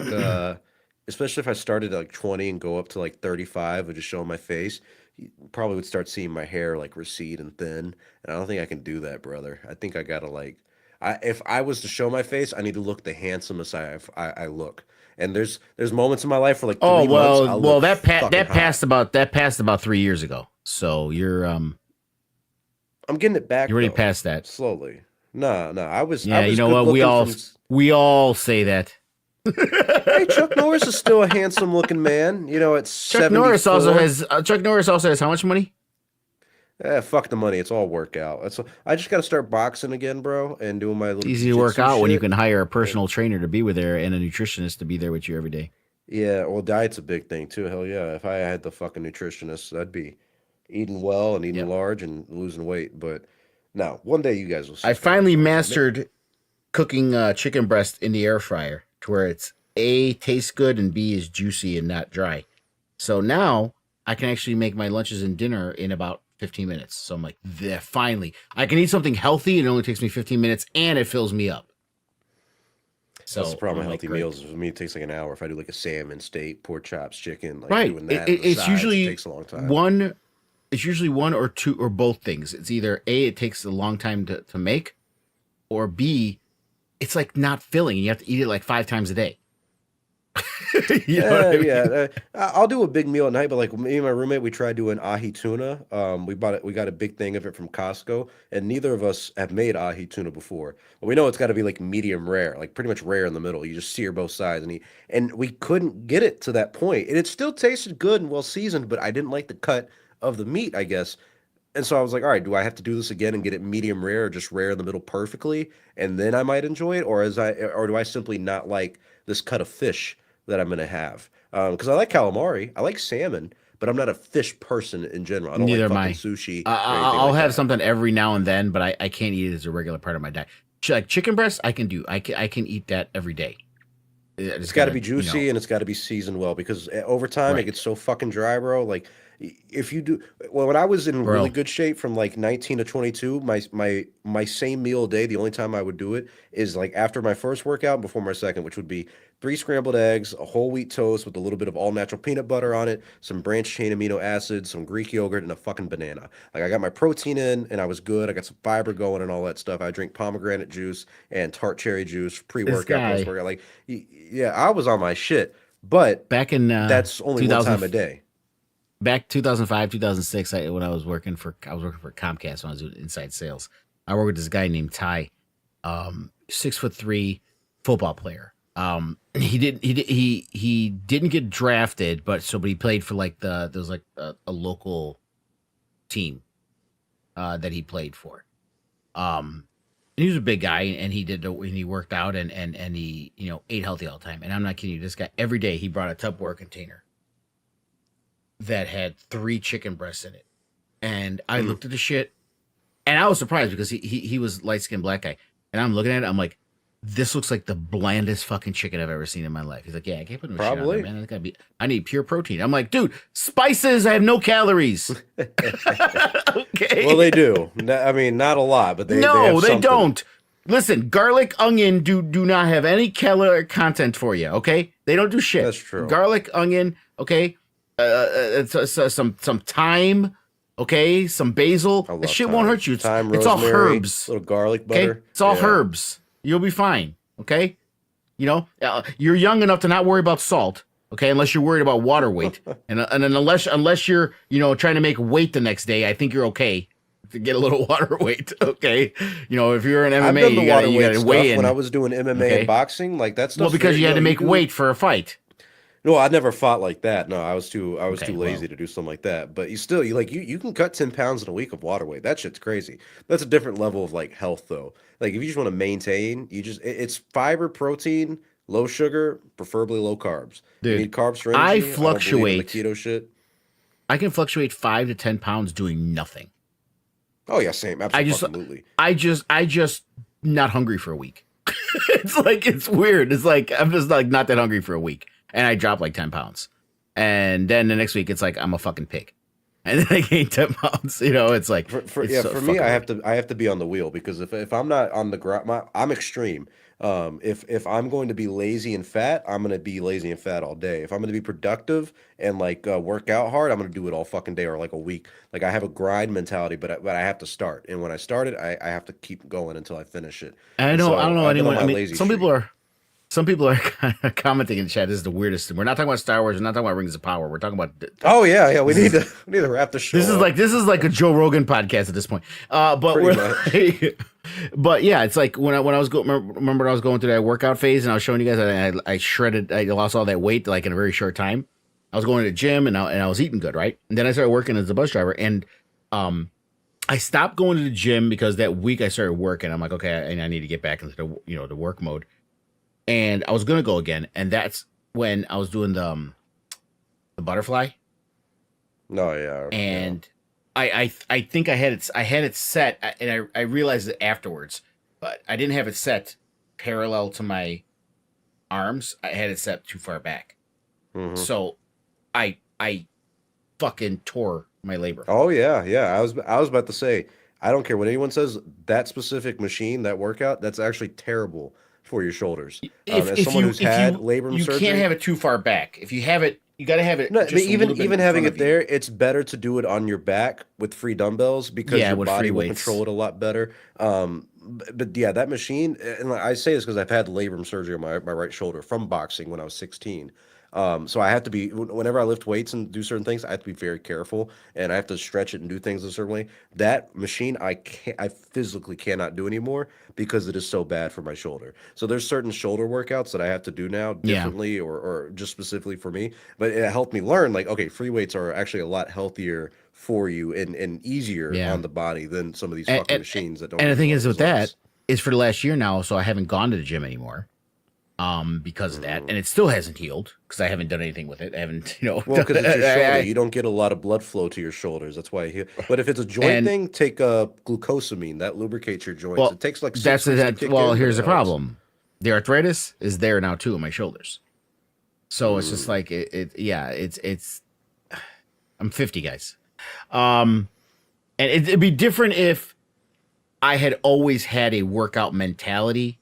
especially if I started at like 20 and go up to like 35 and just showing my face, you probably would start seeing my hair like recede and thin. And I don't think I can do that, brother. I think I gotta like, if I was to show my face, I need to look the handsomest I look. And there's moments in my life for like Oh 3 months, well, I'll look fucking that passed hot. about 3 years ago. So I'm getting it back you're already though, past that. slowly. No, no, I Yeah, you was know good what? looking from. We all say that. Hey, Chuck Norris is still a handsome looking man. You know, at Chuck Norris also 74. has how much money? Fuck the money. It's all workout. I just got to start boxing again, bro, and doing my It's little easy to work jujitsu out when you shit. can hire a And personal trainer to be with there and a nutritionist to be there with you every day. yeah, well, diet's a big thing too. Hell yeah. If I had the fucking nutritionist, I'd be eating well and eating Yep. large and losing weight. But no, one day you guys will see I fucking finally footage. mastered cooking chicken breast in the air fryer to where it's A, tastes good, and B, is juicy and not dry. So now I can actually make my lunches and dinner in about 15 minutes. So I'm like, there, finally. I can eat something healthy and it only takes me 15 minutes and it fills me up. That's the So problem I'm with like, healthy great. meals. For me, it takes like an hour. If I do like a salmon, steak, pork chops, chicken, like Right. doing that and the It's sides, it usually takes a long time. one. It's usually one or two or both things. It's either A, it takes a long time to make, or B, it's like not filling. And you have to eat it like 5 times a day. You know what I Yeah, mean? I'll do a big meal at night, but like me and my roommate, we tried doing ahi tuna. We bought it, we got a big thing of it from Costco, and neither of us have made ahi tuna before. But we know it's got to be like medium rare, like pretty much rare in the middle. You just sear both sides, and we couldn't get it to that point. And it still tasted good and well seasoned, but I didn't like the cut of the meat, I guess. And so I was like, all right, do I have to do this again and get it medium rare or just rare in the middle perfectly, and then I might enjoy it, or do I simply not like this cut of fish that I'm gonna have? Because I like calamari, I like salmon, but I'm not a fish person in general. I don't like Neither am fucking I. sushi or anything I'll like have that. something every now and then, but I can't eat it as a regular part of my diet. Like chicken breast, I can do. I can eat that every day. I It's just got to gotta, be juicy and it's got to be seasoned well because over time it right, gets so fucking dry, bro. Like if you do well, when I was in really bro. good shape from like 19 to 22, my same meal a day, the only time I would do it is like after my first workout and before my second, which would be three scrambled eggs, a whole wheat toast with a little bit of all natural peanut butter on it, some branched chain amino acids, some Greek yogurt, and a fucking banana. Like I got my protein in and I was good. I got some fiber going and all that stuff. I drink pomegranate juice and tart cherry juice, This pre-workout, guy post-workout. Like yeah, I was on my shit, but back in that's only one 2000, time a day. back 2005, 2006, when I was working for Comcast when I was doing inside sales. I worked with this guy named Ty, 6'3" football player. He didn't get drafted, but he played for like there was like a local team that he played for. He was a big guy, and he worked out and he ate healthy all the time. And I'm not kidding you, this guy every day he brought a Tupperware container that had 3 chicken breasts in it, and I Mm. looked at the shit, and I was surprised because he was light skinned black guy, and I'm looking at it, I'm like, this looks like the blandest fucking chicken I've ever seen in my life. He's like, yeah, I can't put no shit on there, Probably. man. It's gotta be. I need pure protein. I'm like, dude, spices. I have no calories. Well, they Okay. do. I mean, not a lot, but they have No, they something. don't. Listen, garlic, onion do not have any calorie content for you. Okay, they don't do shit. That's true. Garlic, onion. Okay, some thyme. Okay, some basil. I That love shit won't thyme. hurt you. Thyme, It's all rosemary, herbs. little garlic Okay, butter. it's all Yeah. herbs. You'll be fine. Okay, you're young enough to not worry about salt. Okay, unless you're worried about water weight, and then unless you're trying to make weight the next day, I think you're okay to get a little water weight. Okay, if you're an I've MMA, done the you water gotta weight weigh stuff in. when I was doing MMA and Okay, boxing. Like that well, stuff's because very, you had to you make do. weight for a fight. No, I never fought like that. No, I was too Okay, lazy well, to do something like that. But you can cut 10 pounds in a week of water weight. That shit's crazy. That's a different level of like health though. Like if you just want to maintain, it's fiber, protein, low sugar, preferably low carbs. You dude, need carbs for I energy. I don't believe in the fluctuate. keto shit. I can fluctuate 5 to 10 pounds doing nothing. Oh yeah, same. I just, Absolutely. I just not hungry for a week. It's like it's weird. It's like I'm just like not that hungry for a week, and I drop like 10 pounds, and then the next week it's like I'm a fucking pig, and then I gain 10 pounds. It's like it's so For me, fucking weird. I have to be on the wheel because if I'm not on the ground, I'm extreme. If I'm going to be lazy and fat, I'm going to be lazy and fat all day. If I'm going to be productive and like work out hard, I'm going to do it all fucking day or like a week. Like I have a grind mentality, but I have to start, and when I start it, I have to keep going until I finish it. And And I don't so know I've been on anyone. I my mean, lazy streak. some people are kind of commenting in chat. This is the weirdest. We're not talking about Star Wars. We're not talking about Rings of Power. We're talking about Oh yeah, yeah. this is We need to wrap the show up. this is like a Joe Rogan podcast at this point. But Pretty we're much. like, but yeah, it's like when I was remember when I was going through that workout phase and I was showing you guys I shredded, I lost all that weight like in a very short time. I was going to the gym and I was eating good, right? And then I started working as a bus driver and um I stopped going to the gym because that week I started working. I'm like, okay, I need to get back into the work mode. And I was gonna go again, and that's when I was doing the butterfly, No, yeah, yeah. and I think I had it set, and I realized it afterwards, but I didn't have it set parallel to my arms. I had it set too far back, Hmm. so I fucking tore my labrum. Oh yeah, yeah. I was about to say, I don't care what anyone says, that specific machine, that workout, that's actually terrible for your shoulders. As someone who's If had labrum you can't surgery, have it too far back. If you have it, you got to have it no, I mean, just a little bit even in having front it of you. there, it's better to do it on your back with free dumbbells because Yeah, your with free body will control weights. it a lot better. But yeah, that machine, and like, I say this because I've had labrum surgery on my right shoulder from boxing when I was 16. So I have to be whenever I lift weights and do certain things, I have to be very careful, and I have to stretch it and do things a certain way. That machine, I physically cannot do anymore because it is so bad for my shoulder. So there's certain shoulder workouts that I have to do now Yeah, differently or just specifically for me. But it helped me learn like, okay, free weights are actually a lot healthier for you and easier yeah. on the body than some of these And, fucking and machines that don't and the give you a thing lot of is with that results. is for the last year now, so I haven't gone to the gym anymore. Because of that, Mm. and it still hasn't healed because I haven't done anything with it. I haven't, Well, because it's your shoulder, I, you don't get a lot of blood flow to your shoulders. That's why. But if it's a joint and thing, take glucosamine. That lubricates your joints. It well, takes like 6 weeks to kick well, in, but here's it the helps. problem: the arthritis is there now too in my shoulders. So it's just Mm. like yeah, it's. I'm 50, guys. Um, and it'd be different if I had always had a workout mentality.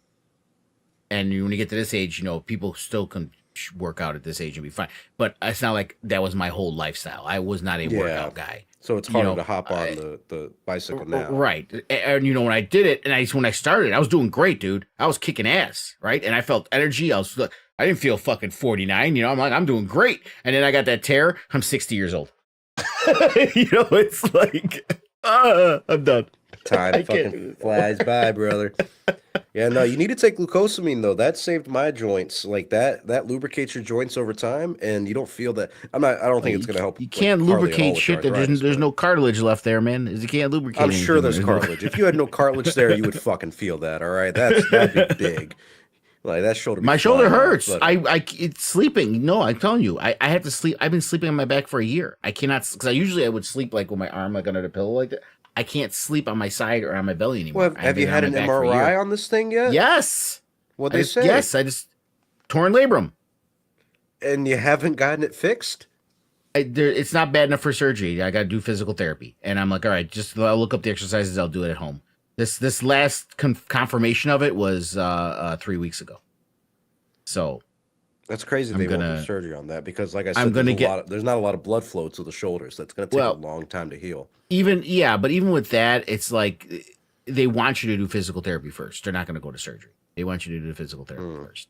And when you get to this age, people still can work out at this age and be fine. But it's not like that was my whole lifestyle. I was not a Yeah. workout guy. So it's You harder know, to hop on I, the bicycle now. right. And when I did it, and when I started, I was doing great, dude. I was kicking ass, right? And I felt energy. I didn't feel fucking 49. I'm like, I'm doing great. And then I got that tear. I'm 60 years old. It's like, I'm done. Time I fucking can't. flies by, brother. Yeah, no, you need to take glucosamine though. That saved my joints. Like that lubricates your joints over time, and you don't feel that. I don't think it's gonna help You like can't hardly at all lubricate with your shit. arthritis, There's but no cartilage left there, man. You can't lubricate I'm sure anything. there's There's no. cartilage. If you had no cartilage there, you would fucking feel that. All right, that'd be big. Like that shoulder be My shoulder flying off. hurts. But It's sleeping. No, I'm telling you, I have to sleep. I've been sleeping on my back for a year. I cannot because I would sleep like with my arm like under the pillow like that. I can't sleep on my side or on my belly well, anymore. have I've you been on had my an back for a MRI year. on this thing yet? Yes, What'd they say? I just torn labrum. And you haven't gotten it fixed? It's not bad enough for surgery. I got to do physical therapy, and I'm like, all right, just I'll look up the exercises. I'll do it at home. This last confirmation of it was 3 weeks ago. So That's crazy I'm they won't do gonna surgery on that because, like I I'm said, gonna get there's not a lot of blood flow to the shoulders. That's gonna take a well long time to heal. but even with that, it's like they want you to do physical therapy first. They're not going to go to surgery. They want you to do physical therapy Hmm. first.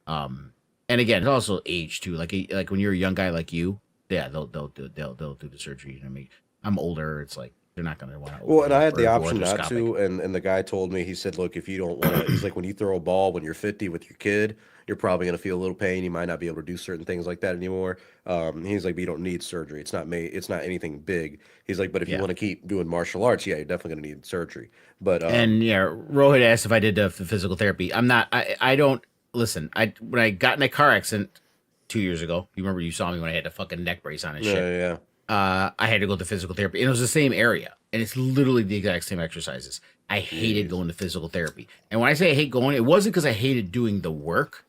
And again, it's also age too. Like when you're a young guy like you, yeah, they'll do the surgery. I mean, I'm older. It's like They're not going to want to. Well, and I had the option not to, and the guy told me, he said, look, if you don't want to, he's like, when you throw a ball when you're 50 with your kid, you're probably going to feel a little pain. You might not be able to do certain things like that anymore. He's like, but you don't need surgery. It's not anything big. He's like, but if you want to keep doing martial arts, yeah, you're definitely going to need surgery. But and Rohit asked if I did the physical therapy. I'm not. I don't listen. When I got in a car accident 2 years ago, you remember you saw me when I had the fucking neck brace on and shit. Yeah. I had to go to physical therapy, and it was the same area, and it's literally the exact same exercises. I hated going to physical therapy, and when I say I hate going, it wasn't because I hated doing the work.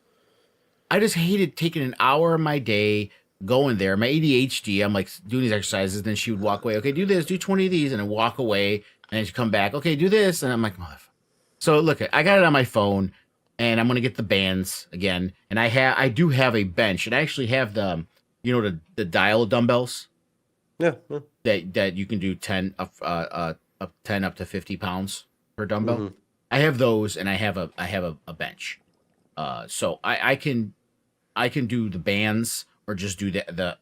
I just hated taking an hour of my day going there. My ADHD, I'm like doing these exercises, then she would walk away. Okay, do this, do 20 of these, and then walk away, and then she'd come back. Okay, do this, and I'm like, motherfucker. So look, I got it on my phone, and I'm gonna get the bands again, and I do have a bench, and I actually have the dial dumbbells. Yeah. That you can do 10 up to 50 pounds per dumbbell. Mm-hmm. I have those, and I have a bench. So I can do the bands or just do the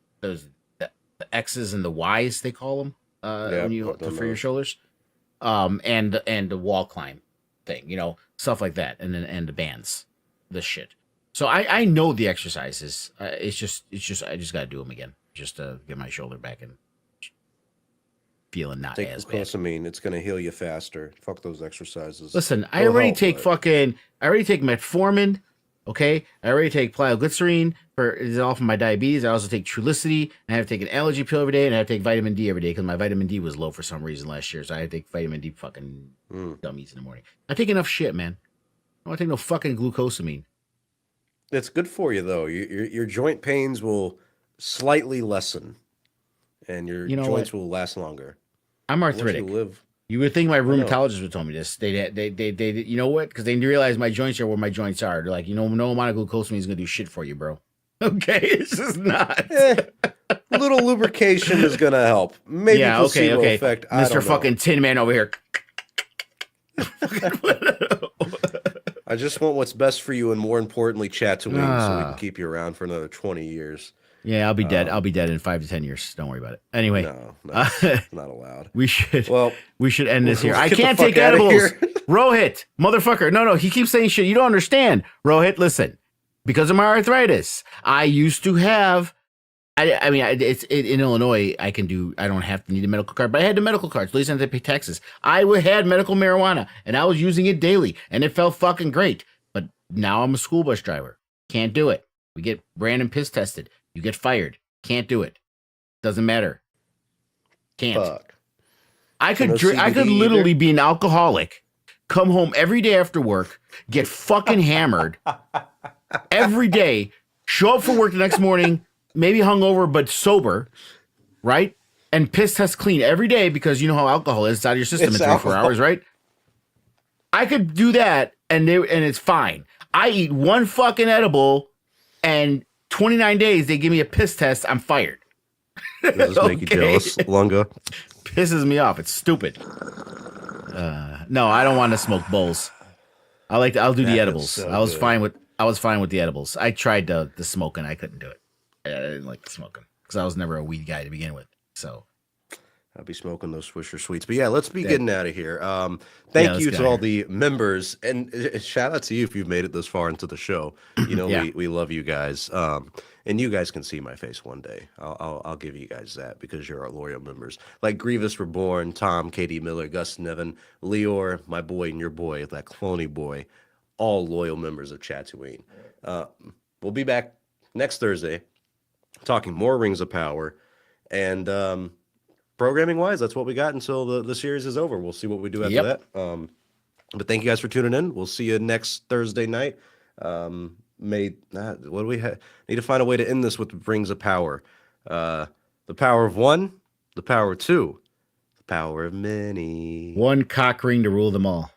X's and the Y's they call them for your shoulders. And the wall climb thing, stuff like that, and the bands, this shit. So I know the exercises. It's just I just got to do them again just to get my shoulder back and feeling not as bad. It's going to heal you faster. Fuck those exercises. Listen, I already take metformin. Okay, I already take plyoglycerine it's all for my diabetes. I also take Trulicity. I have to take an allergy pill every day, and I have to take vitamin D every day because my vitamin D was low for some reason last year. So I had to take vitamin D fucking dummies in the morning. I take enough shit, man. I don't take no fucking glucosamine. It's good for you though. Your joint pains will slightly lessen, and your joints will last longer. I'm arthritic. You would think my rheumatologist would tell me this. They you know what? Because they realize my joints are where my joints are. They're like, no amount of glucosamine is gonna do shit for you, bro. Okay, it's just not. Little lubrication is gonna help. Maybe placebo effect. Mr. Fucking Tin Man over here. I just want what's best for you, and more importantly, Chatooine, so we can keep you around for another 20 years. Yeah, I'll be dead. I'll be dead in 5 to 10 years. Don't worry about it. Anyway, no, it's not allowed. We should end this here. I can't take edibles. Rohit, motherfucker. No, he keeps saying shit. You don't understand. Rohit, listen. Because of my arthritis, I used to have. It's in Illinois. I don't have to need a medical card, but I had the medical cards. At least I had to pay taxes. I had medical marijuana, and I was using it daily, and it felt fucking great. But now I'm a school bus driver. Can't do it. We get random piss tested. You get fired. Can't do it. Doesn't matter. Can't. Fuck. I could literally be an alcoholic, come home every day after work, get fucking hammered every day, show up for work the next morning, maybe hungover but sober, right? And piss test clean every day because you know how alcohol is. It's out of your system in 3 or 4 hours, right? I could do that and it's fine. I eat one fucking edible and 29 days, they give me a piss test. I'm fired. Does this make you jealous, Lunga? Pisses me off. It's stupid. No, I don't want to smoke bowls. I'll do the edibles. So I was fine with the edibles. I tried the smoking. I couldn't do it. I didn't like the smoking because I was never a weed guy to begin with. So I'll be smoking those Swisher Sweets. But yeah, let's be getting out of here. Thank you to all the members, and shout out to you if you've made it this far into the show. We love you guys. And you guys can see my face one day. I'll give you guys that because you're our loyal members. Like Grievous Reborn, Tom, Katie Miller, Gus Nevin, Leor, my boy, and your boy, that cloney boy, all loyal members of Chatooine. We'll be back next Thursday talking more Rings of Power. And programming wise, that's what we got until the series is over. We'll see what we do after that. But thank you guys for tuning in. We'll see you next Thursday night. What do we have? Need to find a way to end this with Rings of Power. The power of one, the power of two, the power of many. One cock ring to rule them all.